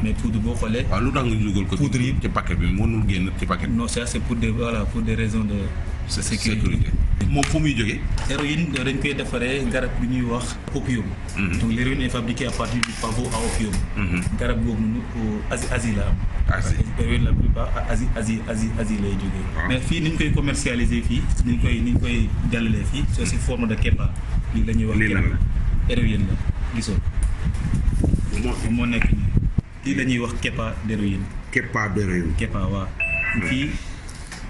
mais poudre boo xoolee. waaw lu tax nga dugal ko poudre yi ci paquet bi mënul génn ci paquet bi. non ça c'est pour des raisons de sécurité. moom fu muy jógee. héroïne dañ koy defaree garab bi ñuy wax opium. donc l'héroïne est fabriquée à partir du pavot à opium. garab boobu noonu Asie la am. héroïne la plupart Asie lay jógee. mais fii ni ñu koy commercialiser fii ni ñu koy jàllalee fii c'est sous forme de kepa. lii la ñuy wax kepa héroïne la gisoo. moo nekk nii lii la ñuy wax kepa d'héroïne. kepa waaw.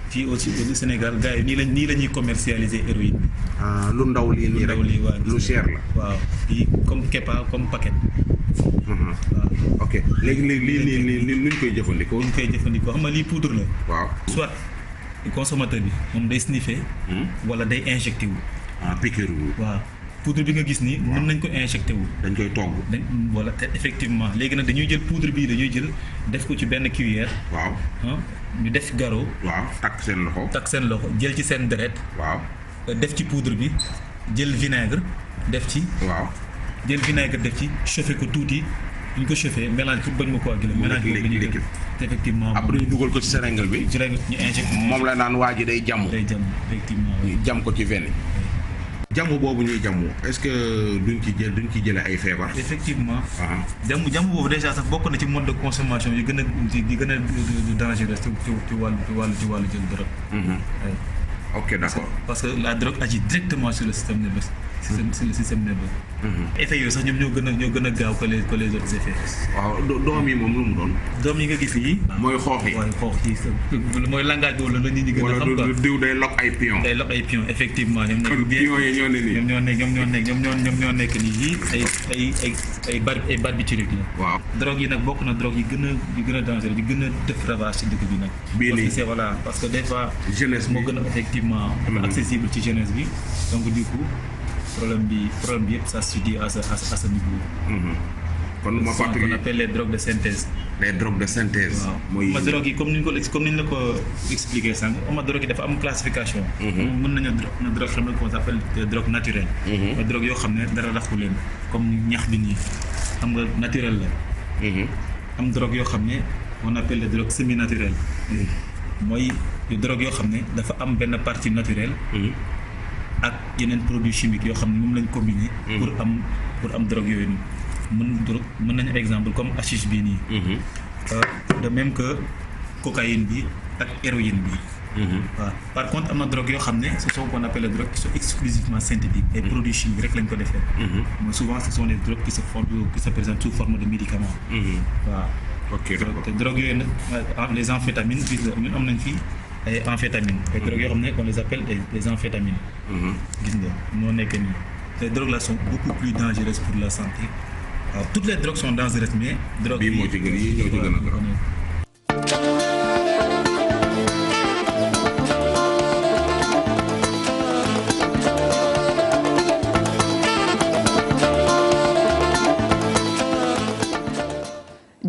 fii aussi au Sénégal gars yi nii la ñuy commercialiser héroïne bi. lu ndaw lii nii rek lu cher la. waaw fii comme kepa comme paquet. waaw ok léegi lii nuñ koy jëfandikoo. xam nga lii poudre la. waaw soit consommateur bi moom day sniffer. wala day injecté wu. piqûre wu. waaw poudre bi nga gis ni mën nañ ko injecté wu. dañ koy togg. wala effectivement léegi nag dañuy jël poudre bii def ko ci benn cuillère. waaw ñu def garrot. waaw takk seen loxo. jël ci seen deret. waaw def ci poudre bi jël vinaigre def ci. waaw jël vinaigre def ci chauffer ko tuuti ñu ko chauffer mélange pour bañ ma ko àggale. mélange boobu la ñuy def effectivement. après ñu dugal ko ci seringue bi. ñu injecté. moom la naan waa ji day jàmm. effectivement. jàmm ko ci veine. jàmm boobu ñuy jàmm est-ce que duñ ci jëlee ay feebar. effectivement. jàmm boobu déjà sax bokk na ci mode de consommation yi gën a dangereux ci wàllu jël drogue. ok d'accord. parce que la drogue agit directement sur le système nerveux. effets yooyu sax ñoom ñoo gën a gaaw que les autres effets. waaw doom yi moom lu mu doon. doom yi nga gis yi. mooy xoox yi. waaye xoox yi mooy langage boobu la nit ñi gën a xam quoi. wala diw day lokk ay pion. effectivement. pion yi ñoo ne nii. ñoom ñoo nekk nii yii ay barbiturique la. waaw drogue yi nag bokk na drogue yi gën a dangereux yi gën a def ravage ci dëkk bi nag. bii nii c'est voilà parce que des fois. jeunesse bi moo gën a effectivement. accessible ci jeunesse bi donc du coup. problème bi yëpp ça se dit à ce niveau. kon ma fàttali qu'on appelle les drogues de synthèse. les drogues de synthèse. waaw mooy ma drogue yi comme ni ñu la ko expliqué sànq ma drogue yi dafa am classification. mën nañu na drogue xam ne qu'on appelle drogue naturelle. ma drogue yoo xam ne dara raxu leen comme ñax bi nii xam nga naturel la. am drogue yoo xam ne on appelle les drogues semi naturelles. mooy drogue yoo xam ne dafa am benn partie naturelle. ak yeneen produits chimiques yoo xam ne moom lañ combiner. pour am drogue yooyu mën nañu exemple comme hashish bii nii. de même que cocaïne bi ak héroïne bi. waaw par contre am na drogue yoo xam ne ce sont qu'on appelle les drogues qui sont exclusivement synthétiques. ay produits chimiques rek lañ ko defee. mais souvent ce sont les drogues qui se présentent sous forme de médicaments. waaw ok te drogue yooyu nag les amphétamines gis nga ñun am nañ fii ay amphétamines. ay drogues yoo xam ne on les appelle des amphétamines. gis nga moo nekk nii ces drogues là sont beaucoup plus dangereuses pour la santé. waaw toutes les drogues sont dangereuses mais. drogue bii moo ci gën yi ñoo ci gën a garaaw.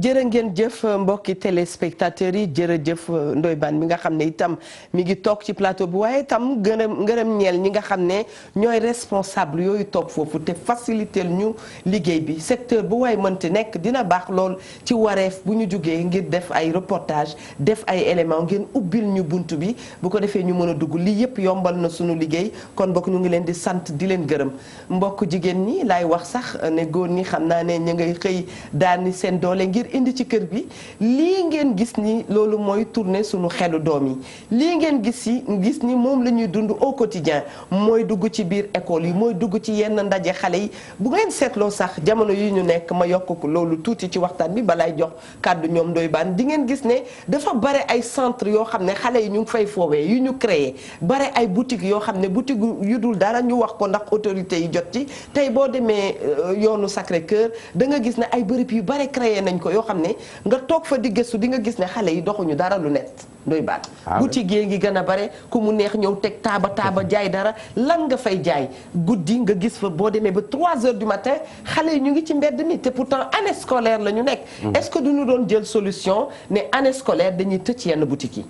jërë ngeen jëf mbokki téléspectateurs yi jërëjëf Ndoye Bane mi nga xam ne itam mi ngi toog ci plateau bi waaye itam ngërëm ñeel ñi nga xam ne ñooy responsable yooyu toog foofu te faciliter ñu liggéey bi secteur bu waay mënti nekk dina baax lool ci wareef bu ñu jugee ngir def ay reportage def ay éléments ngeen ubbil ñu bunt bi bu ko defee ñu mën a dugg lii yëpp yombal na suñu liggéey kon bokk ñu ngi leen di sant di leen gërëm mbokk jigéen ñi laay wax sax ne góor ñi xam naa ne ñu ngay xëy daani seen doole ngir indi ci kër bi lii ngeen gis ni loolu mooy tourner sunu xelu doom yi lii ngeen gis ni moom la ñuy dund au quotidien mooy dugg ci biir école yi mooy dugg ci yenn ndaje xale yi bu ngeen seetloo sax jamono yi ñu nekk ma yokk ko loolu tuuti ci waxtaan bi balaay jox kàddu ñoom Ndoye Bane di ngeen gis ne dafa bare ay centre yoo xam ne xale yi ñu ngi fay foowee yu ñu créé bare ay boutique yoo xam ne boutique yu dul dara ñu wax ko ndax autorité yi jot ci tey boo demee yoonu Sacré-Cœur da nga gis ne ay bërëb yu bare créé nañ ko yoo xam ne nga toog fa di gëstu di nga gis ne xale yi doxuñu dara lu net Ndoye Bane boutique yi ngi gën a bare ku mu neex ñëw teg taaba jaay dara lan nga fay jaay guddi nga gis fa boo demee ba 3 heures du matin xale yi ñu ngi ci mbedd mi te pourtant année scolaire la ñu nekk est-ce que duñu doon jël solution ne année scolaire dañuy tëj yenn boutiques yi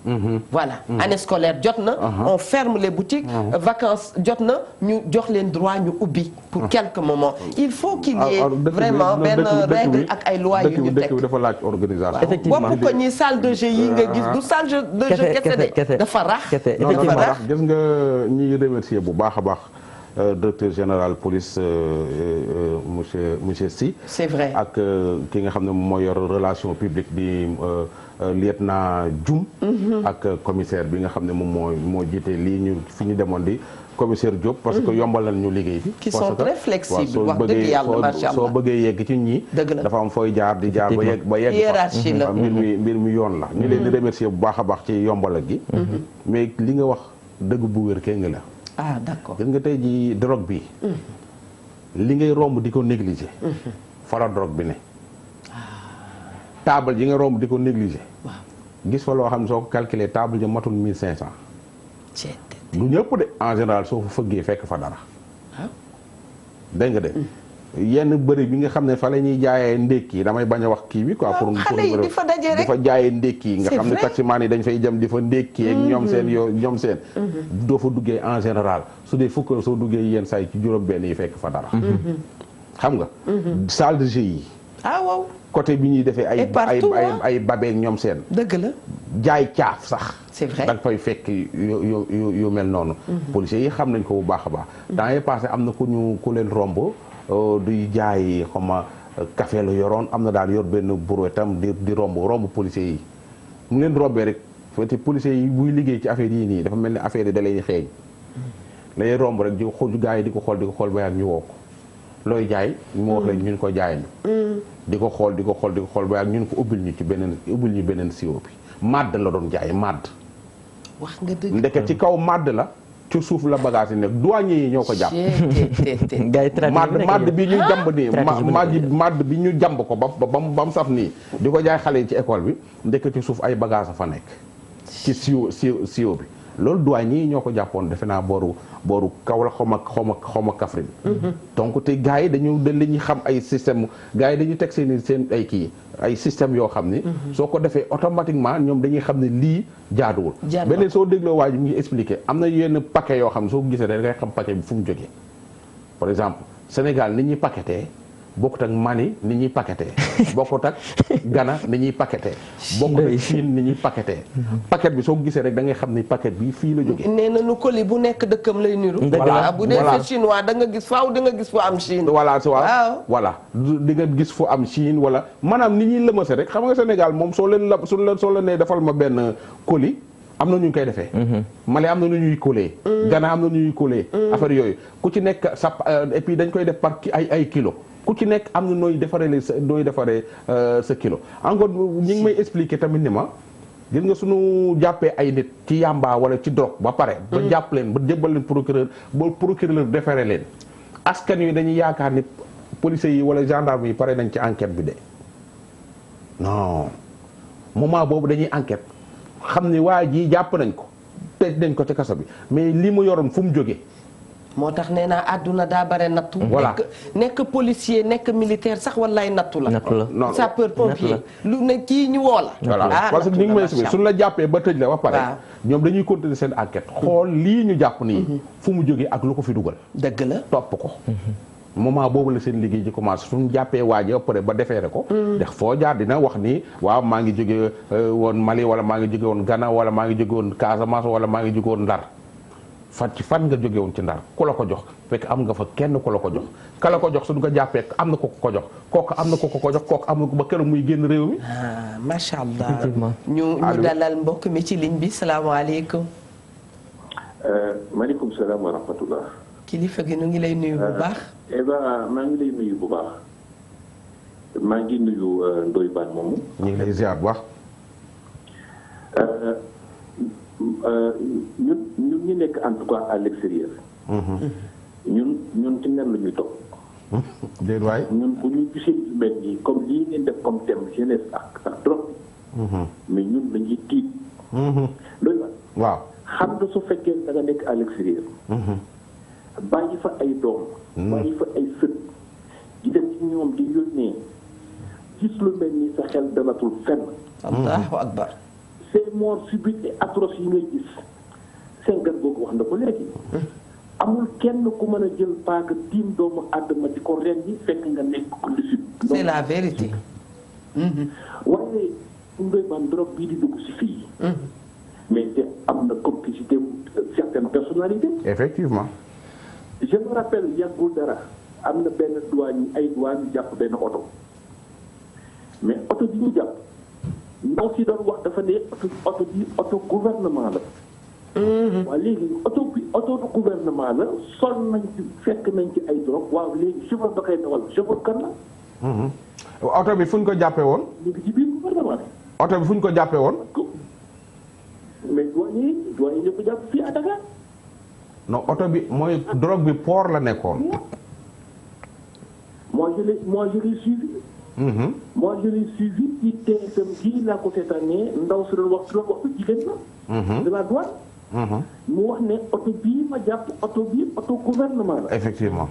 voilà année scolaire jot na on ferme les boutiques vacances jot na ñu jox leen droit ñu ubbi pour quelques moments il faut qu'il y ait vraiment benn règle ak ay lois yu ñu teg dafa laaj organisation bopp ko ñi salle de jeu yi nga gis du salle de jeu kese dafa rax gis nga ñi remercier bu baax a baax directeur général police monsieur Sy c'est vrai ak ki nga xam ne moo yor relation publique di lieutenant Dioum ak commissaire bi nga xam ne moom moo jiite lii ñu fi ñu demoon di commissaire Diop parce que yombalal ñu liggéey bi qui sont très flexibles wax dëgg yàlla macha allah soo bëggee yegg ci ñii dafa am fooy jaar di jaar ba yegg hiérarchie la mbir mi yoon la ñu leen di remercier bu baax a baax ci yombalal gi mais li nga wax dëgg bu wér kee nga la d'accord gis nga tey ji drogue bi li ngay romb di ko négliger fara drogue bi ne table yi nga romb di ko négliger gis fa loo xam ne soo ko calculer table ji matul 1500 du ñëpp de en général soo fa fëggee fekk fa dara dégg nga de yenn bëri bi nga xam ne fa la ñuy jaayee ndékki damay bañ a wax kii bi quoi pour xale yi di fa daje rek di fa jaayee ndékki nga xam ne taximaan yi dañ fay jëm di fa ndékki ak ñoom seen doo fa duggee en général su dee fukk soo duggee yenn saa yi ci juróom benn yi fekk fa dara xam nga salle de jeu yi waaw côté bi ñuy defee ay babeek ñoom seen dëgg la jaay caaf sax c'est vrai da nga fay fekk yu mel noonu policiers yi xam nañ ko bu baax a baax temps yi passé am na ku leen romb duy jaay xawma café la yoroon am na daal yor benn bureau itam di romb policiers yi mu leen rombee rek te policiers yi buy liggéey ci affaire yi nii dafa mel ni affaire yi da lay xeeñ lay romb rek di xool gars yi di ko xool ba yàgg ñu woo ko looy jaay mu wax leen ñun ko jaay ñu di ko xool ba yàgg ñun ko ubbil ñu beneen siwo bi madd la doon jaay madd wax nga dëgg ndeke ci kaw madd la ci suuf la bagage yi nekk douanier yi ñoo ko jàpp madd bi ñu jàmb nii madd bi ñu jàmb ko ba mu saf nii di ko jaay xale yi ci école bi ndeke ci suuf ay bagage a fa nekk ci siwo bi loolu douanier yi ñoo ko jàppoon defe naa booru Kaolack xaw ma Kaffrine donc te gars yi dañuy xam ay système gars yi dañu teg seen ay kii ay système yoo xam ni soo ko defee automatiquement ñoom dañuy xam ne lii jaaduwul beneen soo dégloo waa ji mu ngi expliqué am na yenn paquet yoo xam ne soo ko gisee da ngay xam paquet bi fu mu jógee par exemple Sénégal ni ñuy paquetee bokkut ak Mali ni ñuy paqueté bokkut ak Ghana ni ñuy paqueté bokkut ak Chine ni ñuy paqueté paquet bi soo ko gisee rek da ngay xam ni paquet bi fii la jógee. nee na nu colis bu nekk dëkkam lay niru. voilà bu dee fi chinois da nga gis faaw di nga gis fu am Chine. voilà di nga gis fu am Chine wala maanaam ni ñuy lëmase rek xam nga Sénégal moom soo leen nee defal ma benn colis am na ñu koy defee. Mali am na nu ñuy coller. Ghana am na nu ñuy coller. affaire yooyu ku ci nekk sa et puis dañ koy def par ay kilo ku ci nekk am na nooy defaree sa kilo encore ñi ngi may expliquer tamit ni ma gis nga suñu jàppee ay nit ci yamba wala ci drogue ba pare. ba jàpp leen ba jébbal leen procureur déféré leen askan wi dañuy yaakaar ni policiers yi wala gendarme yi pare nañ ci enquête bi de non moment boobu dañuy enquête. xam ni waa ji jàpp nañ ko tëj nañ ko ci kaso bi mais li mu yoroon fu mu jógee. moo tax nee naa àdduna daa bare nattu. voilà nekk policier nekk militaire sax wallaay nattu la. non sapeur pompier lu ne kii ñu woo la. voilà parce que ni ngi may expliqué suñu la jàppee ba tëj la ba pare. ñoom dañuy continuer seen enquête. xool lii ñu jàpp nii. fu mu jógee ak lu ko fi dugal. dëgg la topp ko. moment boobu la seen liggéey ci commencé suñu jàppee waaje ba pare ba defeere ko ndax foo jaar dina wax ni waaw maa ngi jóge woon Mali wala maa ngi jóge woon Ghana wala maa ngi jóge woon Casamance wala maa ngi jóge woon Ndar fan nga jóge woon ci Ndar ku la ko jox fekk am nga fa kenn ku la ko jox ka la ko jox suñu ko jàppee am na ko ko jox kooku am na ko ko jox kooku am na ko ba keroog muy génn réew mi macha allah ñu dalal mbokk mi ci ligne bi salaamaaleykum maaleykum salaam wa rahmatullah kilifa gi nu ngi lay nuyu bu baax. Eva maa ngi lay nuyu bu baax maa ngi nuyu Ndoye Bane moomu. ñu ngi lay ziar bu baax. ñun ñu nekk en tout cas à l'extérieur. ñun ci nen la ñuy toog. déedéet waay ñun bu ñu gisee lu mel nii comme lii ngeen def comme thème jeunesse ak drogue. mais ñun dañuy tiit. Ndoye Bane. waaw xam nga su fekkee da nga nekk à l'extérieur. bàyyi fa ay doom. bàyyi fa ay sët. di dem ci ñoom di yónnee gis lu mel ni sa xel dalatul fenn. allahu akbar. ces morts subites et atroces yi ngay gis. Senghor boobu wax na ko léegi. amul kenn ku mën a jël paaka tiim doomu àddama di ko ren yi fekk nga nekk ko lucide. c'est la vérité. waaye Ndoye Bane drogue bii di dugg si fii. mais te am na complicité certaines personnalités. effectivement. je me rappelle yàggul dara am na benn douane ay douane yu jàpp benn oto mais oto bi ñu jàpp ndaw si doon wax dafa ne oto bi oto gouvernement la. waaw léegi oto du gouvernement la sol nañ ci fekk nañ ci ay drogue waaw léegi chauffeur ba koy dawal chauffeur kan la. oto bi fu ñu ko jàppee woon. ñu ngi ci biir gouvernement bi. oto bi fu ñu ko jàppee woon. mais douane yi ñoo ko jàpp fii à Dakar. non oto bi mooy drogue bi port la nekkoon. moi je l'ai suivi. moi je l'ai suivi ci TFM gii laa ko seetaanee ndaw si doon wax jigéen la. de la douane. mu wax ne oto bii ma jàpp oto bii oto gouvernement la. effectivement.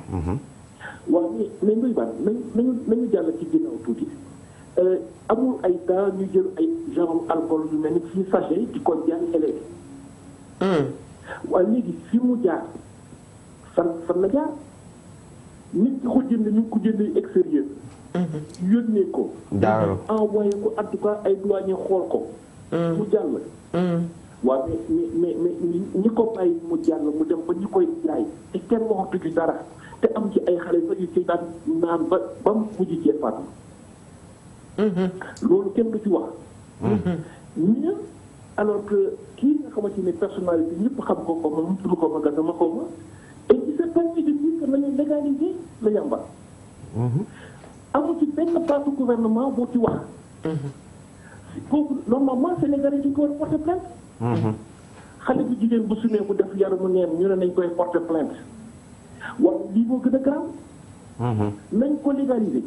waaw mais Ndoye Bane nañu jàll ci ginnaaw tuuti amul ay temps ñu jël ay genre alcool yu mel ni fii sachet di ko jaay élèves. waaye léegi fi mu jaar fan la jaar nit ki ko jënd ñu ngi ko jëndee extérieur. yónnee ko. jaarale envoyé ko en tout cas ay douanier xool ko. mu jàll. waaw mais ñi ko bàyyi mu jàll mu dem ba ñi koy jaay te kenn waxatu ci dara te am ci ay xale sax yu ci daan naan ba mu mujj cee faatu. loolu kenn du ci wax. mais alors que kii nga xamante ne personnalité ñëpp xam ko ko moom tudd ko ma gasama xaw ma et il s'est permis de dire que nañu légaliser la yamba. amul ci benn place du gouvernement boo ci wax. kooku normalement Sénégalais yi ko war a porter plainte. xale bu jigéen bu sumee bu def yaramu neen ñu ne nañ koy porter plainte waaye lii moo gën a grave. nañ ko légaliser.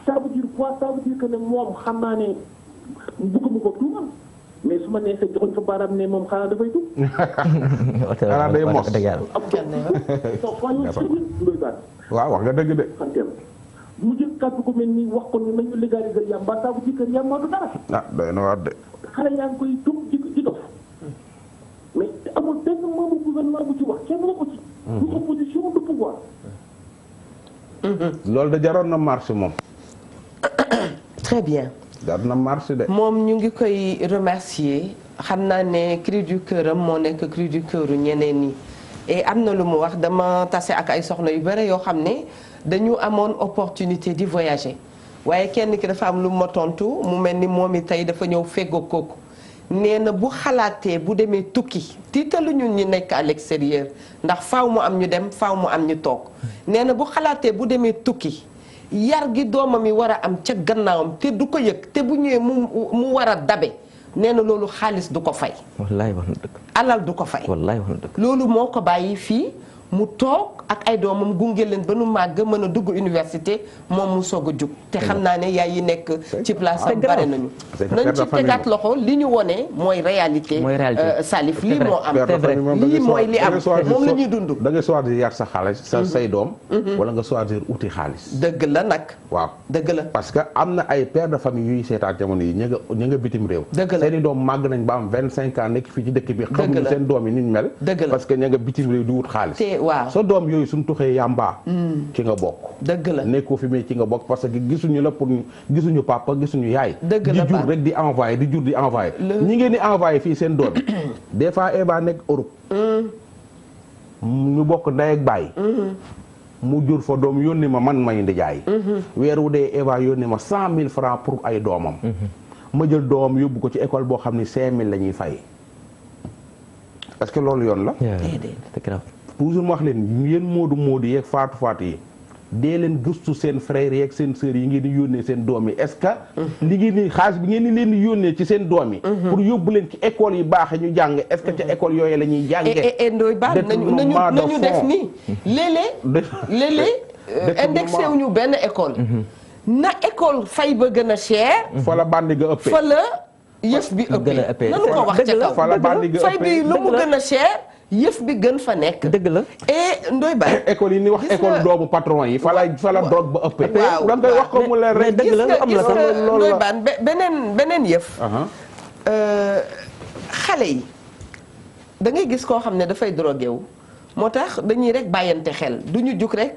ça veut dire quoi ça veut dire que ne moom xam naa ne bëgguma ko tuumal mais su ma neexee joxoñ fa baaraam ne moom xanaa dafay tuub. xanaa day mos. am waaw wax nga dëgg de. mu jël kàddu ko mel ni wax ko ne nañu légaliser yamba ça veut dire que yamba du dara. ah doy na waar de. xale yaa ngi koy tuub di dof mais amul benn membre gouvernement bu ci wax kenn waxu ci. du opposition du pouvoir. loolu da jaroon na marche moom. très bien. jar na marche de. moom ñu ngi koy remercier xam naa ne cri du cœur am moo nekk cri du cœur ñeneen ñi et am na lu mu wax dama tase ak ay soxna yu bare yoo xam ne dañu amoon opportunité di voyager waaye kenn ki dafa am lu ma tontu mu mel ni moom it tey dafa ñëw feggoo kooku nee na bu xalaatee bu demee tukki tiitalu ñun ñi nekk à l'extérieur ndax faaw mu am ñu dem faaw mu am ñu toog nee na bu xalaatee bu demee tukki yar gi doomam yi war a am ca gannaawam te du ko yëg te bu ñëwee mu war a dabe nee na loolu xaalis du ko fay. wallaay wax na dëgg. alal du ko fay. wallaay wax na dëgg. loolu moo ko bàyyi fii mu toog ak ay doomam gunge leen ba nu màgg mën a dugg université moom mu soog a jug te xam naa ne yaay yi nekk ci place am bare nañu. nañ ci tegaat loxo li ñu wone mooy réalité. Salif lii moo am. lii mooy li am moom la ñuy dund. da ngay choisir yar sa xaalis sa say doom. wala nga choisir uti xaalis. dëgg la nag. waaw dëgg la. parce que am na ay pères de famille yuy seetaan jamono yi ña nga bitim réew. dëgg la seen i doom màgg nañ ba am 25 ans nekk fii ci dëkk bi. xamuñu seen doom yi ni ñu mel. dëgg la parce que ña nga bitim réew di wut xaalis. waaw sa doom yooyu suñ tuxee yàmbaa ci nga bokk. dëgg la nekkoo fi mais ci nga bokk parce que gisuñu la pour gisuñu papa gisuñu yaay. dëgg la di jur rek di envoyé di jur di envoyé. ñi ngeen di envoyé fii seen doom yi. des fois Eva nekk Europe. ñu bokk ndey ak baay. mu jur fa doom yónni ma man may ndijaay. weer wu dee Eva yónni ma 100 000 francs pour ay doomam. ma jël doomam yóbbu ko ci école boo xam ni 5000 la ñuy fay. est-ce que loolu yoon la. toujours ma wax leen yéen moodu yeeg faatu yi dee leen gëstu seen frères yeeg seen sœurs yi ngeen di yónnee seen doom yi est-ce que li ngeen di xaalis bi ngeen di leen di yónnee ci seen doom yi pour yóbbu leen ci école yi baax ñu jàng est-ce que ci école yooyu la ñuy jàngee ndoy baax nañu def nii léeg-léeg indexé wuñu benn école na école fay ba gën a cher fa la bandi ga ëppee fa la yëf bi ëppee nanu ko wax ca kaw fa la bandi ga fay bi lu mu gën a cher yëf bi gën fa nekk. dëgg la et ndoy ba école yi ni wax école doomu patron yi fa la drogue ba ëppee. waaw da ngay wax ko mu leer rek. dëgg la am la sax loolu la baan beneen yëf. xale yi da ngay gis koo xam ne dafay drogué wu moo tax dañuy rek bàyyante xel du ñu jug rek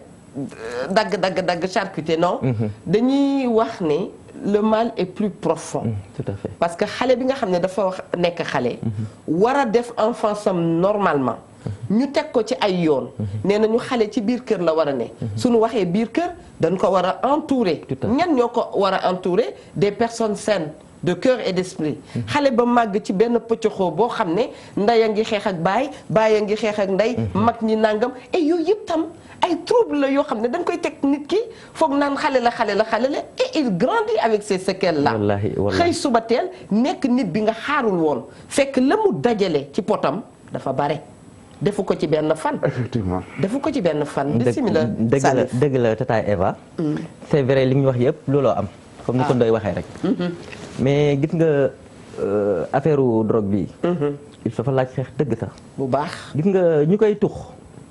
dagg charcuté non. dañuy wax ne. le mal est plus profond. Tout à fait. Parce que xale bi nga xam ne dafa nekk xale. war a def enfance am normalement. ñu teg ko ci ay yoon. nee na ñu xale ci biir kër la war a ne. suñu waxee biir kër dañ ko war a entourer. ñan ñoo ko war a entourer des personnes saines de cœur et d'esprit. xale ba màgg ci benn pëccoxoo boo xam ne ndey a ngi xeex ak baay a ngi xeex ak ndey. mag ñi nangam et yooyu yëpp tam. ay trouble la yoo xam ne dañ koy teg nit ki foog naan xale la et il grandit avec ces séquelles là xëy suba teel nekk nit bi nga xaarul woon fekk la mu dajale ci potam dafa bare defu ko ci benn fan. effectivement defu ko ci benn fan. bismillah Salif dëgg la tata Eva. c'est vrai li ñu wax yëpp looloo am. comme ni ko Ndoye waxee rek. mais gis nga affaire drogue bi. il faut fa laaj xeex dëgg sax. bu baax gis nga ñu koy tux.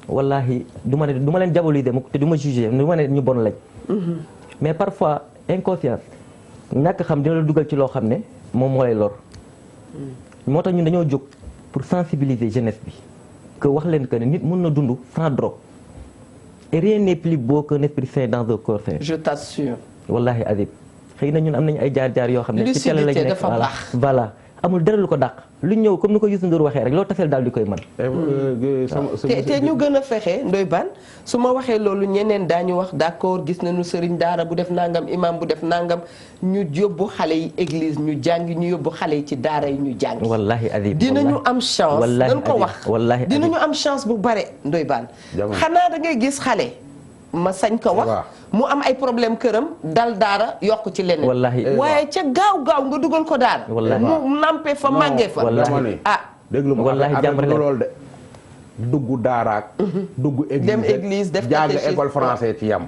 wallahi du ma leen diaboliser te du ma juger du ma ne ñu bon lañ. mais parfois inconscience ñàkk xam dina la dugal ci loo xam ne moom moo lay lor. moo tax ñun dañoo jóg pour sensibiliser jeunesse bi que wax leen que ne nit mun na dund sans drogue. et rien n'est plus beau qu'un esprit sain dans un corps sain. je t'assure. wallahi azib xëy na ñun am nañu ay jaar-jaar yoo xam ne. ci télé lañ nekk voilà. amul dara lu ko dàq lu ñëw comme ni ko Youssou Ndour waxee rek loo taseel daal di koy mën. te ñu gën a fexe Ndoye Bane su ma waxee loolu ñeneen daañu wax d'accord gis nañu sëriñ daara bu def nangam imam bu def nangam ñu yóbbu xale yi église ñu jàngi ñu yóbbu xale yi ci daara yi ñu jàngi. wallahi adib dinañu am chance. dañ ko wax wallahi dinañu am chance bu bare Ndoye Bane. xanaa da ngay gis xale. ma sañ ko wax mu am ay problème këram dal daara yokk ci leneen. waaye ca gaaw nga dugal ko daara. mu nampé fa màggee fa. ah déglu ma lool de dugg daaraak dugg église dem église def jàng école français ci yam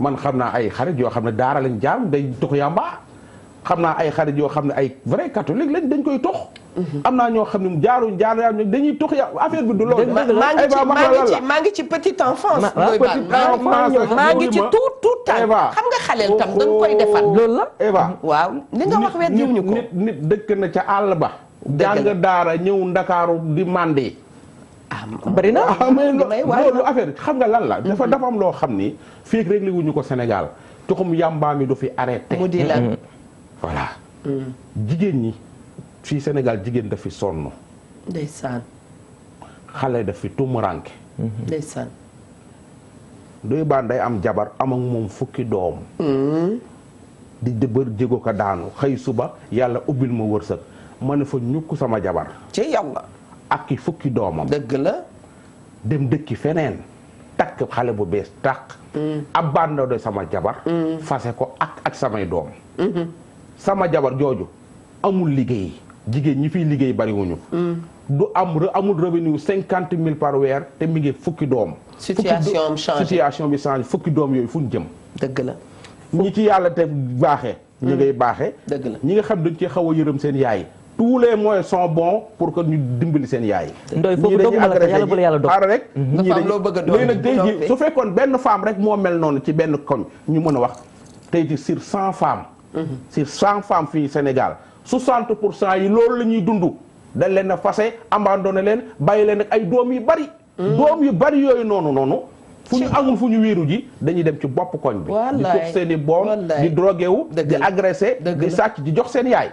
man xam naa ay xarit yoo xam ne daara lañ jaam day tux yamba xam naa ay xarit yoo xam ne ay vrai catholique lañ dañ koy tux. am naa ñoo xam ne jaar dañuy tux ya affaire bi du loolu. maa ngi ci petite enfance. maa ngi ci tout temps xam nga xaleel tam da nga koy defal. loolu la Eva. waaw li nga wax wet jiw ñu ko. nit dëkk na ca àll ba. jàng daara ñëw ndakaaru di mandi. bari na mais loolu affaire xam nga lan la. dafa am loo xam ni fii rek réglé wuñu ko Sénégal tuxum yàmbaa mi du fi arrêté. mu di lan voilà. jigéen ñi fii Sénégal jigéen daf fi sonn. ndeysaan. xale daf fi tumuranke. ndeysaan. Ndoye Bane day am jabar am ak moom fukki doom. di dëbër jéego ko daanu xëy suba yàlla ubbil ma wërsëg ma ne fa ñukk sama jabar. ci yàlla. ak ki fukki doomam. dëgg la. dem dëkki feneen takk xale bu bees tàq. abandonné sama jabar. fase ko ak samay doom. sama jabar jooju amul liggéey jigéen ñi fiy liggéey bariwuñu. amul revenu 50 000 par weer te mi ngi fukki doom. situation bi changé fukki doom yooyu fu ñu jëm. dëgg la. ñi ci yàlla te baaxee. ñi ngay baaxee. dëgg la ñi nga xam dañ ci xaw a yërëm seen yaay. tous les moyens sont bons pour que ñu dimbali seen yaay. ndoy foofu doogu ma la yàlla bu la yàlla doog xaaral rek. dafa am loo bëgg a doon léegi nag tey jii su fekkoon benn femme rek moo mel noonu ci benn koñ ñu mën a wax tey jii sur 100 femmes. sur 100 femmes fii Sénégal 60% yi loolu la ñuy dund. dañ leen a fase abandonné leen bàyyi leen ak ay doom yu bari. doom yu bari yooyu noonu. fu ñu amul fu ñu wéeru ji dañuy dem ci bopp koñ bi. di tux seen i boom di drogué wu. di agressé di sàcc di jox seen yaay.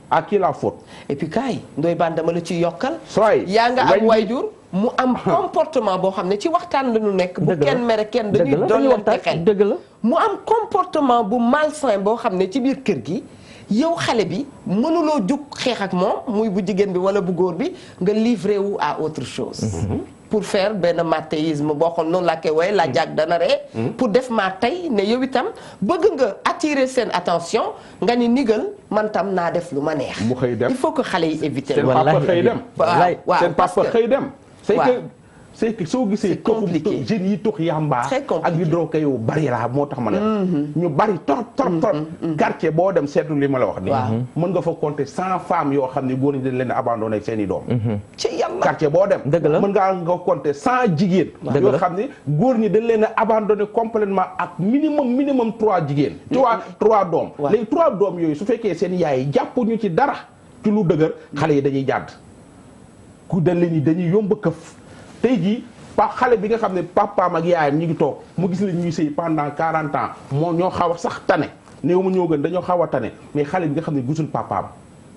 à qui la faute. et puis kaay Ndoye Bane dama la ci yokkal. sooy yaa nga am wayjur mu am comportement boo xam ne ci waxtaan la ñu nekk. bu kenn mere kenn dañuy dollante xel. dëgg la mu am comportement bu malsain boo xam ne ci biir kër gi. yow xale bi mënuloo jug xeex ak moom muy bu jigéen bi wala bu góor bi nga livré wu à autre chose. pour faire benn mathéisme boo xam noonu laa koy woowee la jàg dana ree pour def maa tey ne yow itam bëgg nga attirer seen attention nga ni nigal man tam naa def lu ma neex. mu xëy dem il faut que xale yi éviter. seen papa xëy dem. waaw seen papa xëy dem. c'est que soo gisee. c'est compliqué jeunes yi tux yamba. très compliqué ak yu drogué yu bari la moo tax ma ne. ñu bari trop. quartier boo dem seetlu li ma la wax nii. mën nga fa compter 100 femmes yoo xam ne góor ñi dañ leen abandonné ak seen i doom. ci yàlla quartier boo dem. dëgg la mën nga compter 100 jigéen. yoo xam ne góor ñi dañ leen a abandonné complètement ak minimum 3 jigéen. 3 doom. léegi 3 doom yooyu su fekkee seen yaay jàpp ñu ci dara ci lu dëgër xale yi dañuy jàdd ku dañ leen ni dañuy yomb këf. tey jii xale bi nga xam ne papaam ak yaayam ñu ngi toog mu gis leen ñuy sëy pendant 40 ans moo ñoo xaw a sax tane néew ma ñoo gën dañoo xaw a tane mais xale bi nga xam ne gisul papaam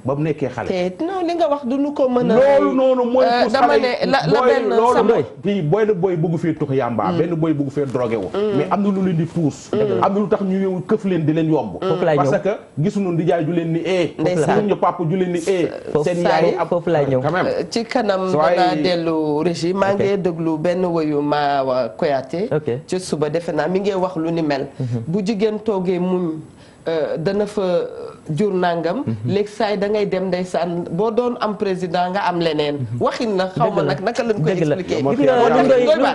ba mu nekkee xale. te non li nga wax du nu ko mën a. loolu noonu mooy. dama ne la benn sama fii benn boy bëgg fee tux yàmba. benn boy bëgg fee drogué wu. mais am na lu leen di puus. am na lu tax ñu yow këf leen di leen yomb. parce que gisuñu di jaay ju leen ni ndeysaan ñu papa ju leen ni seen yaay ab foofu laay ñëw quand même. ci kanam danaa dellu régie maa ngi déglu benn woyu Mawa Koyaté. ci suba defe naa mi ngi wax lu ni mel. bu jigéen toogee muñ dana fa jur nangam. léegi saa yi da ngay dem ndeysaan boo doon am président nga am leneen. waxin na xaw ma nag naka lañ koy expliquer.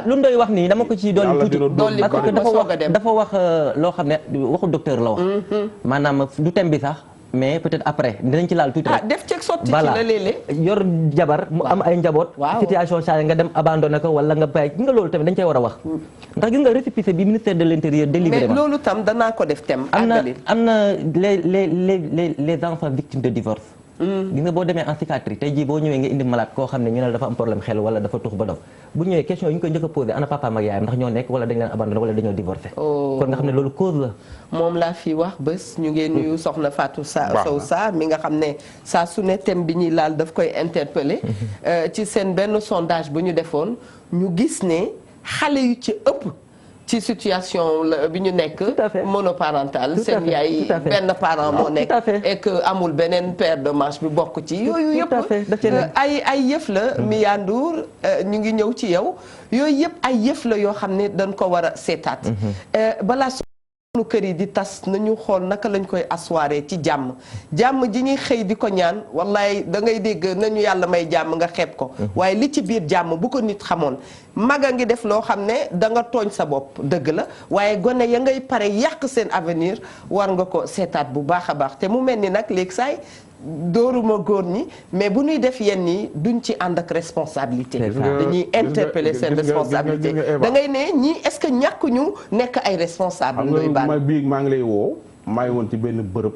lu Ndoye wax nii dama ko ci dolli tuuti. parce que dafa wax loo xam ne waxu docteur la wax. maanaam du thème bi sax. mais peut-être après dinañ ci laal tuuti rek. def ceeg sotti ci la léeg-léeg. yor jabar mu am ay njaboot. situation change nga dem abandonné ko wala nga bàyyi gis nga loolu tamit dañ cay war a wax. ndax gis nga récépissé bi ministère de l'intérieur délivré mais loolu tam danaa ko def thème. am na les enfants victimes de divorce. gis nga boo demee en psychiatrie tey jii boo ñëwee nga indi malade koo xam ne ñu ne dafa am problème xel wala dafa tux ba dof bu ñëwee question yi ñu koy njëkk a posé ana papaam ak yaayam ndax ñoo nekk wala dañ leen abandonné wala dañoo divorcé. kon nga xam ne loolu cause la. moom laa fi wax bés ñu ngi nuyu soxna Fatou Sow Sarr mi nga xam ne saa su ne thème bi ñuy laal daf koy interpellé. ci seen benn sondage bu ñu defoon ñu gis ne xale yu ci ëpp. ci situation la bi ñu nekk monoparental seen yaay benn parent moo nekk et que amul beneen paire de manches bi bokk ci yooyu yëpp ay yëf la Miya Ndour ñu ngi ñëw ci yow yooyu yëpp ay yëf la yoo xam ne dañ ko war a seetaat balaa sunu kër yi di tas nañu xool naka lañ koy assoiré ci jàmm ji ñuy xëy di ko ñaan wallaay da ngay dégg nañu yàlla may jàmm nga xeeb ko waaye li ci biir jàmm bu ko nit xamoon mag a ngi def loo xam ne da nga tooñ sa bopp dëgg la waaye gone ya ngay pare yàq seen avenir war nga ko seetaat bu baax a baax te mu mel ni nag léegi saay dóoruma góor ñi mais bu ñuy def yenn yi duñ ci ànd ak responsabilité dañuy interpeller seen responsabilité da ngay ne ñii est-ce que ñàkk ñu nekk ay responsable Ndoye Bane bii maa ngi lay woo maa ngi woon ci benn bërëb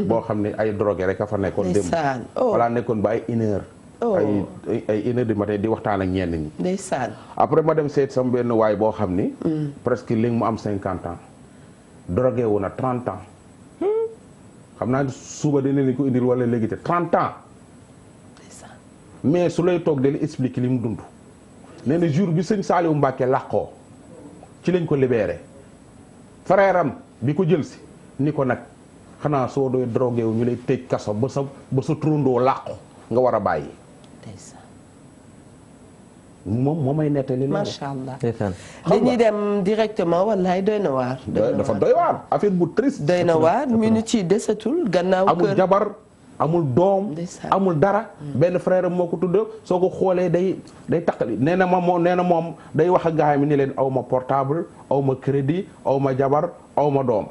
boo xam ne ay drogué rek a fa nekkoon démb voilà nekkoon ba ay 1 heure ay 1h du matin di waxtaan ak ñenn ñi. ndeysaan. après ma dem seet sama benn waay boo xam ni. presque léegi mu am 50 ans. drogué wu na 30 ans. xam naa suba dina leen ko indil wala léegi te 30 ans. ndeysaan. mais su lay toog dañuy expliquer li mu dund. nee na jour bi sëñ Saliou Mbacke làqoo ci lañ ko libéré. frère am bi ko jël si ni ko nag xanaa soo doy drogué wu ñu lay tëj kaso ba sa trondoo làqu nga war a bàyyi. ndeysaan. moom moo may nettali loolu. macha allah. ndeysaan. dañuy dem directement wallaay doy na waar. dafa doy waar affaire bu triste. doy na waar minute yi desatul gannaaw. amul jabar amul doom. ndeysaan. amul dara. benn frère moo ko tudd soo ko xoolee day taqali nee na moom day wax ak gars yi ni leen aw ma portable aw ma crédit aw ma jabar aw ma doom.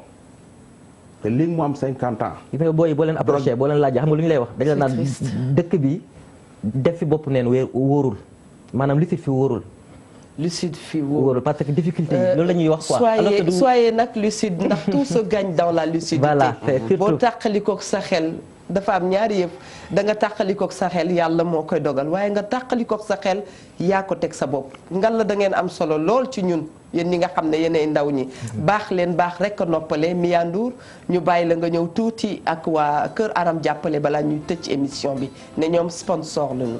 te léegi mu am 50 ans. gis nga booy boo leen approché boo leen laajee xam nga lu ñu lay wax. dañu la naan dëkk bi def fi bopp neen wóorul maanaam lucide fi wóorul. lucide fi wóorul parce que difficulté yi loolu la ñuy wax quoi. soyez nag lucide ndax tout se gagne dans la lucidité. voilà c'est surtout boo tàqalikook sa xel dafa am ñaari yëf da nga tàqalikook sa xel yàlla moo koy dogal waaye nga tàqalikook sa xel yaa ko teg sa bopp. ngal la da ngeen am solo lool ci ñun yéen ñi nga xam ne yéenay ndaw ñi. baax leen baax rek a noppale Mia Ndour ñu bàyyi la nga ñëw tuuti ak waa Kër Aram jàppale balaa ñuy tëj émission bi ne ñoom sponsor lañu.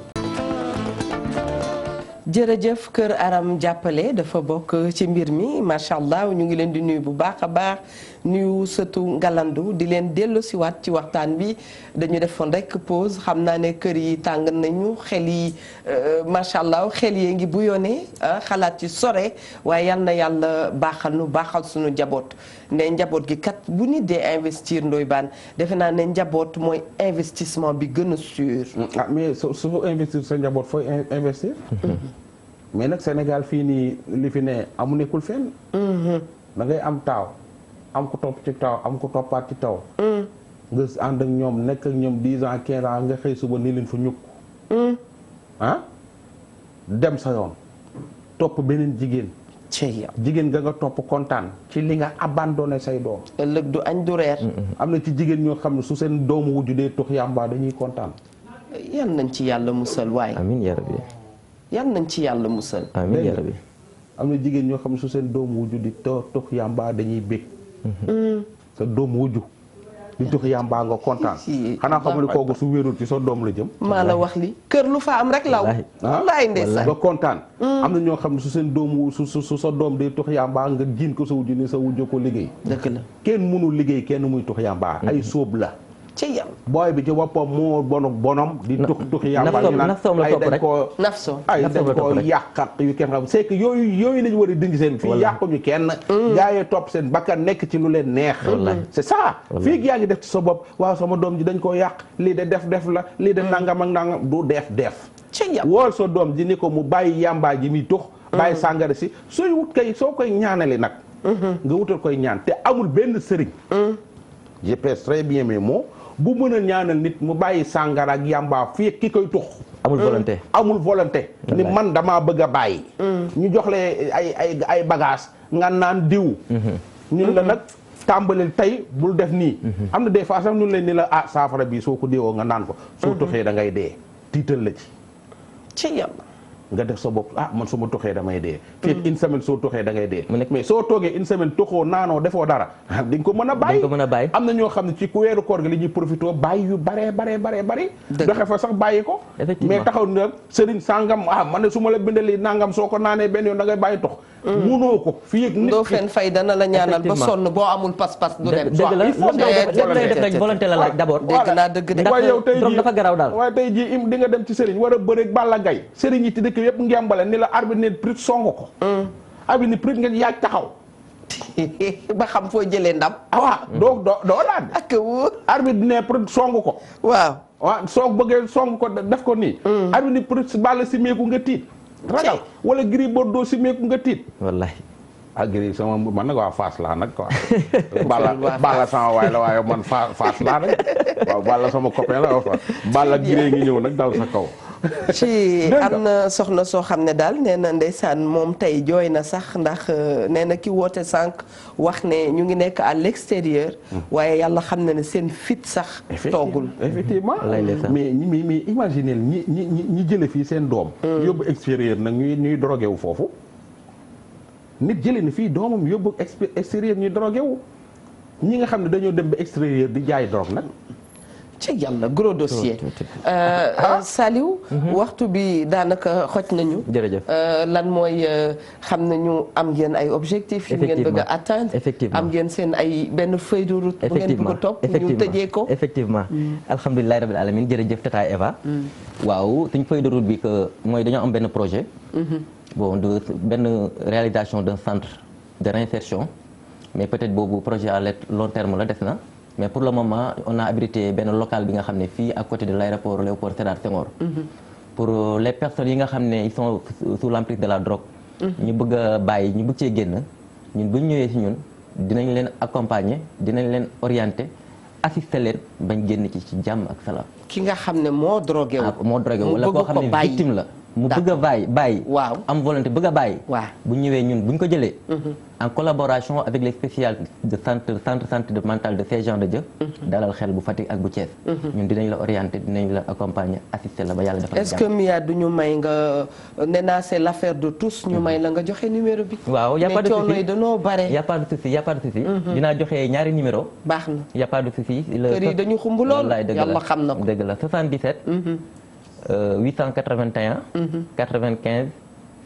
jërëjëf Kër Aram jàppale dafa bokk ci mbir mi macha allah ñu ngi leen di nuyu bu baax a baax nuyu sëtu ngalandu di leen delloosiwaat ci waxtaan bi dañu defoon rek pause xam naa ne kër yi tàng nañu xel yi macha allah xel yee ngi bu yónnee xalaat ci sore waaye yal na yàlla baaxal nu baaxal suñu njaboot ne njaboot gi kat bu nit dee investir Ndoye Bane defe naa ne njaboot mooy investissement bi gën a sûr. ah mais su investir sa njaboot fooy investir. mais nag Sénégal fii nii li fi ne amu nekkul fenn. da ngay am taaw am ko topp ci taw am ko toppaat ci taw. nga ànd ak ñoom nekk ak ñoom 10 ans 15 ans nga xëy suba ni leen fa ñukk. dem sa yoon topp beneen jigéen. jigéen nga topp kontaan ci li nga abandonné say doom. ëllëg du añ du reer. am na ci jigéen ñoo xam ne su seen doomu wujju dee tux yàmbaa dañuy kontaan. yan nañ ci yàlla musal waaye. amiin yaa rabbi. yan nañ ci yàlla musal. amiin yaa rabbi. am na jigéen ñoo xam ne su seen doomu wujju di tux yàmbaa dañuy bég. sa doomu wujju di tux yàmbaa nga kontaan. xanaa xamul ne kooku su wéerul ci sa doom la jëm. maa la wax li kër lu fa am rek law. wallaay ndeysaan nga kontaan. am na ñoo xam ne su seen doomu su sa doom day tux yàmbaa nga jiin ko sa wujju ni sa wujju ko liggéey. dëgg la kenn mënul liggéey kenn muy tux yàmbaa ay sóob la. ci yàlla booy bi ci boppam moo bonom di tux yàmbaa ñu naan ay dañ koo ay dañ koo yàqat yu kenn xam c'est que yooyu lañu war a dindi seen fii yàquñu kenn gaa yi topp seen bakkan nekk ci lu leen neex c'est ça fii yaa ngi def ci sa bopp waaw sama doom ji dañ koo yàq lii de def la lii de nangam ak nangam du def ci yàlla wool sa doom ji ni ko mu bàyyi yàmbaa ji muy tux bàyyi sàngara si sooy wut kay soo koy ñaanale nag nga wutal koy ñaan te amul benn sëriñ je pèse très bien mes mots bu mën a ñaanal nit mu bàyyi sàngara ak yàmbaa fii ki koy tux amul volonté ni man damaa bëgg a bàyyi ñu jox la ay bagage nga naan diw ñun la nag tàmbalil tey bul def nii am na des fois sax ñun leen ni la saafara bi soo ko diwoo nga naan ko soo tuxee da ngay dee tiital la ci yàlla nga def sa bopp man su ma tuxee damay dee fii une semaine soo tuxee da ngay dee mais soo toogee une semaine tuxoo naanoo defoo dara di nga ko mën a bàyyi am na ñoo xam ne ci ku weeru koor gi li ñuy profité bàyyi yu bare doxe fa sax bàyyi ko mais taxaw na sëriñ sàngam man ne su ma la bindalee nangam soo ko naanee benn yoon da ngay bàyyi tox munoo ko fii ak nit doo fen fay dana la ñaanal ba sonn boo amul pas-pas du dem dëgg la def rek volonté la laaj d'abord dégg naa dëgg de waaye yow tey jii dafa garaaw daal waaye tey jii di nga dem ci sëriñ war a bëreeg Balla Gaye sëriñ yi ci dëkk yëpp ngembale ni la arbitre ne prit song ko arbitre ni prit nga yaaj taxaw ba xam foo jëlee ndam doo daan ak wóor arbitre ne prit song ko waaw soo bëggee song ko def ko nii arbitre ni prit Balla si meeku nga tiit ragal wala Gris Bordeaux si meeku nga tiit wallahi Gris sama man nag waa Fass laa nag quoi Balla sama waay la waaye man Fass laa nag waaw Balla sama copain la Balla Gris ngi ñëw nag dal sa kaw ci am na soxna soo xam ne daal nee na ndeysaan moom tey jooy na sax ndax nee na ki woote sànq wax ne ñu ngi nekk à l'extérieur waaye yàlla xam na ne seen fit sax toogul effectivement mais imaginez ñi jële fii seen doom yóbbu extérieur nag ñuy drogué wu foofu nit jële ni fii doomam yóbbu extérieur ñuy drogué wu ñi nga xam ne dañoo dem ba extérieur di jaay drogue nag ci yàlla gros dossier Saliou waxtu bi daanaka xoj nañu jërëjëf lan mooy xam nañu am ngeen ay objectifs yu ngeen bëgg a atteindre am ngeen seen ay benn feuille de route bu ngeen bëgg a topp ñu tëjee ko effectivement alhamdulilahi rabbil alamin jërëjëf Tata Eva waaw suñ feuille de route bi que mooy dañoo am benn projet bon de benn réalisation d'un centre de réinsertion mais peut-être boobu projet à long terme la des na mais pour le moment on a habilité benn local bi nga xam ne fii à côté de l'aéroport Léopold Sédar Senghor pour les personnes yi nga xam ne ils sont sous l'emprise de la drogue ñu bëgg a bàyyi ñu bëgg cee génn ñun bu ñu ñëwee ci ñun dinañ leen accompagner dinañ leen orienter assister leen bañ génn ci jàmm ak salaam. ki nga xam ne moo drogué wu moo drogué wu wala koo xam ne victime la mu bëgg a bàyyi waaw am volonté bëgg a bàyyi waaw bu ñëwee ñun bu ñu ko jëlee en collaboration avec les spécialistes de centre de mental de ces gens de Dieu dalal xel bu Fatick ak bu Thiès ñun dinañ la orienter dinañ la accompagner assister la ba yàlla defal est-ce que Mia du ñu may nga nee naa c'est l'affaire de tous ñu may la nga joxe numéro bi waaw y a pas de souci mais dañoo bare y a pas de souci y a pas de souci dinaa joxe ñaari numéro baax na y a pas de souci kër yi dañu xumb lool yàlla xam na ko dëgg la 77 881 95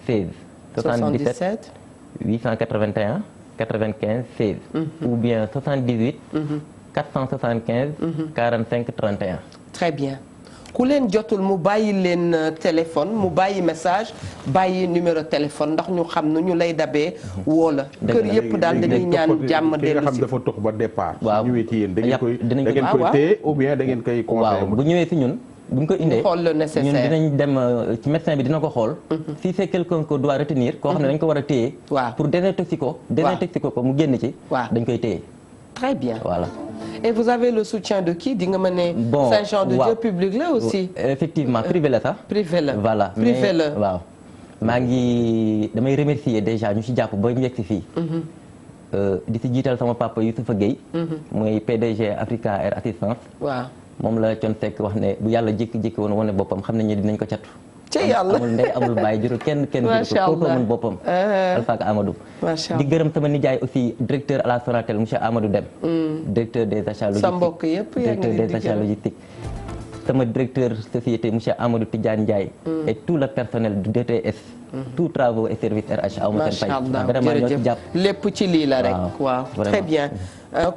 16 77 881 95 16 ou bien 78 475 45 31 très bien ku leen jotul mu bàyyi leen téléphone mu bàyyi message bàyyi numéro téléphone ndax ñu xam nu ñu lay dabee woo la kër yëpp daal dañuy ñaan jàmm dellu si nga xam dafa tox ba départ waaw ñëwee ci yéen da ngeen koy téye ou bien da ngeen koy conseiller bu ñëwee si ñun bu ñu ko indee xool le nécessaire ñun dinañ dem ci médecin bi dina ko xool si c'est quelqu'un qu'on doit retenir koo xam ne dañ ko war a téye pour désintoxiquer ko mu génn ci dañ koy téye très bien voilà et vous avez le soutien de qui di nga ma ne Saint-Jean-de-Dieu public la aussi effectivement privé la sax privé la voilà privé la waaw maa ngi damay remercier déjà ñu ci jàpp ba ñu yegg si fii di si jiital sama papa Youssoufa Gueye mooy PDG Africa Air Assistance waaw moom la Thione Seck wax ne bu yàlla jékki-jékki woon wane boppam xam nañ ne dinañ ko catu ci yàlla amul ndey amul bàyyi jurul kenn juru ko mën boppam Alpha ak Amadou di gërëm sama nijaay aussi directeur à la Sonatel monsieur Amadou Dem directeur des achats logistiques sa mbokk yëpp directeur des achats logistiques sama directeur société monsieur Amadou Tidiane Ndiaye et tout le personnel du DTS tout travaux et services RH aw ma seen fay vraiment ñoo ci jàpp lépp ci lii la rek waaw très bien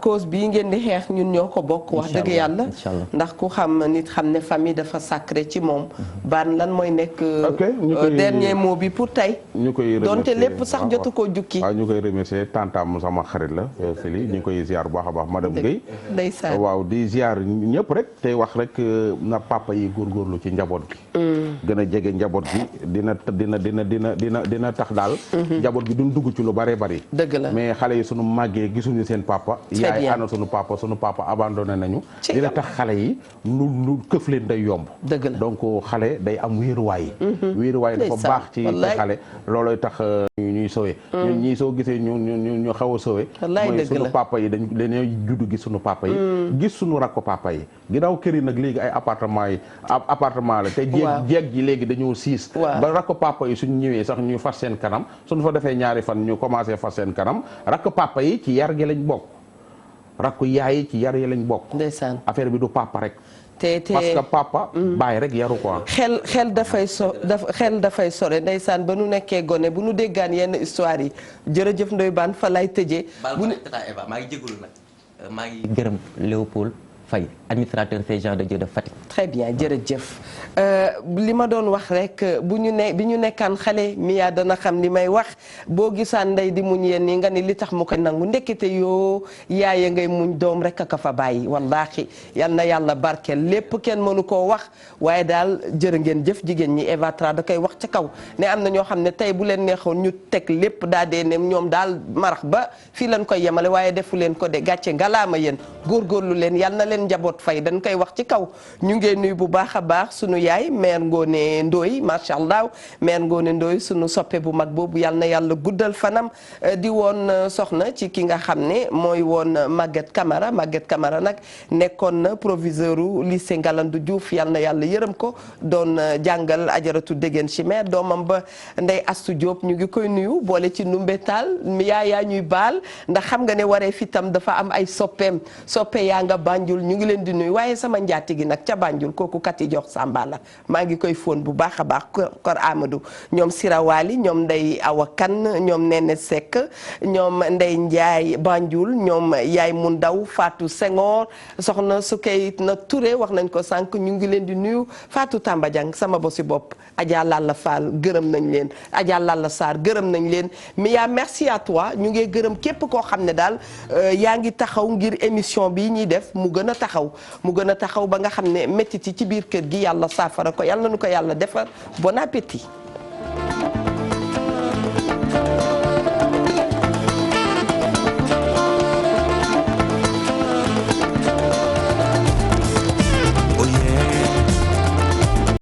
cause bii ngeen di xeex ñun ñoo ko bokk wax dëgg yàlla ndax ku xam nit xam ne famille dafa sacré ci moom baan lan mooy nekk dernier mot bi pour tey ñu koy donte lépp sax jotu koo jukki waaw ñu koy remercier tantam sama xarit la Feli ñu ngi koy ziar bu baax a baax madame Guèye ndeysaan waaw di ziar ñëpp rek tey wax rek na papa yi góorgóorlu ci njaboot gi gën a jege njaboot gi dina tax daal njaboot gi duñ dugg ci lu bare bari dëgg la mais xale yi sunu màggee gisuñu seen papa yaay ana sunu papa abandonné nañu dina tax xale yi lu këf leen day yomb dëgg la donc xale day am wéeruwaay dafa baax ci xale looloy tax ñuy sowe ñun ñii soo gisee ñu xaw a sowe mooy sunu papa yi dañoo juddu gis sunu papa yi gis sunu rakko papa yi ginnaaw kër yi nag léegi ay appartement la te jeeg ji léegi dañoo siis ba rakko papa yi suñ ñëwee sax ñu fas seen kanam suñu fa defee ñaari fan ñu commencé fas seen kanam rakko papa yi ci yar gi lañ bokk rakku yaay yi ci yar yi lañ bokk ndeysaan affaire bi du papa rek te parce que papa bàyyi rek yaru quoi xel dafay sore ndeysaan ba nu nekkee gone bu nu déggaan yenn histoire yi jërëjëf Ndoye Bane fa lay tëjee Tata Eva maa ngi jégalu nag maa ngi gërëm Léopold Faye administrateur ces gens de Dieu de Fatick. très bien jërëjëf li ma doon wax rek bi ñu nekkaan xale Mia dana xam li may wax boo gisaan ndey di muñ yéen nii nga ni li tax mu koy nangu ndekete yoo yaaya ngay muñ doom rek aka fa bàyyi wallaahi yal na yàlla barkeel lépp kenn mënu koo wax waaye daal jërë ngeen jëf jigéen ñi Eva Tra da koy wax ca kaw ne am na ñoo xam ne tey bu leen neexoon ñu teg lépp daa dee ne ñoom daal marax ba fii leen koy yemale waaye defu leen ko de gàcce ngalaama yéen góorgóorlu leen yal na leen seen njaboot fay dañ koy wax ci kaw ñu ngee nuyu bu baax a baax sunu yaay mère Ngone Ndoye macha allah mère Ngone Ndoye sunu soppe bu mag boobu yal na yàlla guddal fanam di woon soxna ci ki nga xam ne mooy woon Maguette Camara nag nekkoon na proviseur u lycée Ngalandou Diouf yal na yàlla yërëm ko doon jàngal ajaratu Dégène Chimère doomam ba Ndey Astu Diop ñu ngi koy nuyu boole ci Numbetaal yaa ñuy baal ndax xam nga ne waree fi tam dafa am ay soppe yaa nga Banjul ñu ngi leen di nuyu waaye sama njaati gi nag ca Banjul kooku kat yi jox Samba la maa ngi koy fóon bu baax a baax kor Amadou ñoom Sirawali ñoom Ndey Awa Kan ñoom Nene Seck ñoom Ndey Njaay Banjul ñoom Yaay mu ndaw Fatou Senghor soxna Sukay na Touré wax nañ ko sànq ñu ngi leen di nuyu Fatou Tamba Diang sama bosi bopp Adja Lalla Fall gërëm nañ leen Adja Lalla Sarr gërëm nañ leen Mia merci à toi ñu ngi gërëm képp koo xam ne daal yaa ngi taxaw ngir émission bi ñuy def mu gën a taxaw ba nga xam ne métti ci biir kër gi yàlla saafara ko yàlla nu ko yàlla defar bon appétit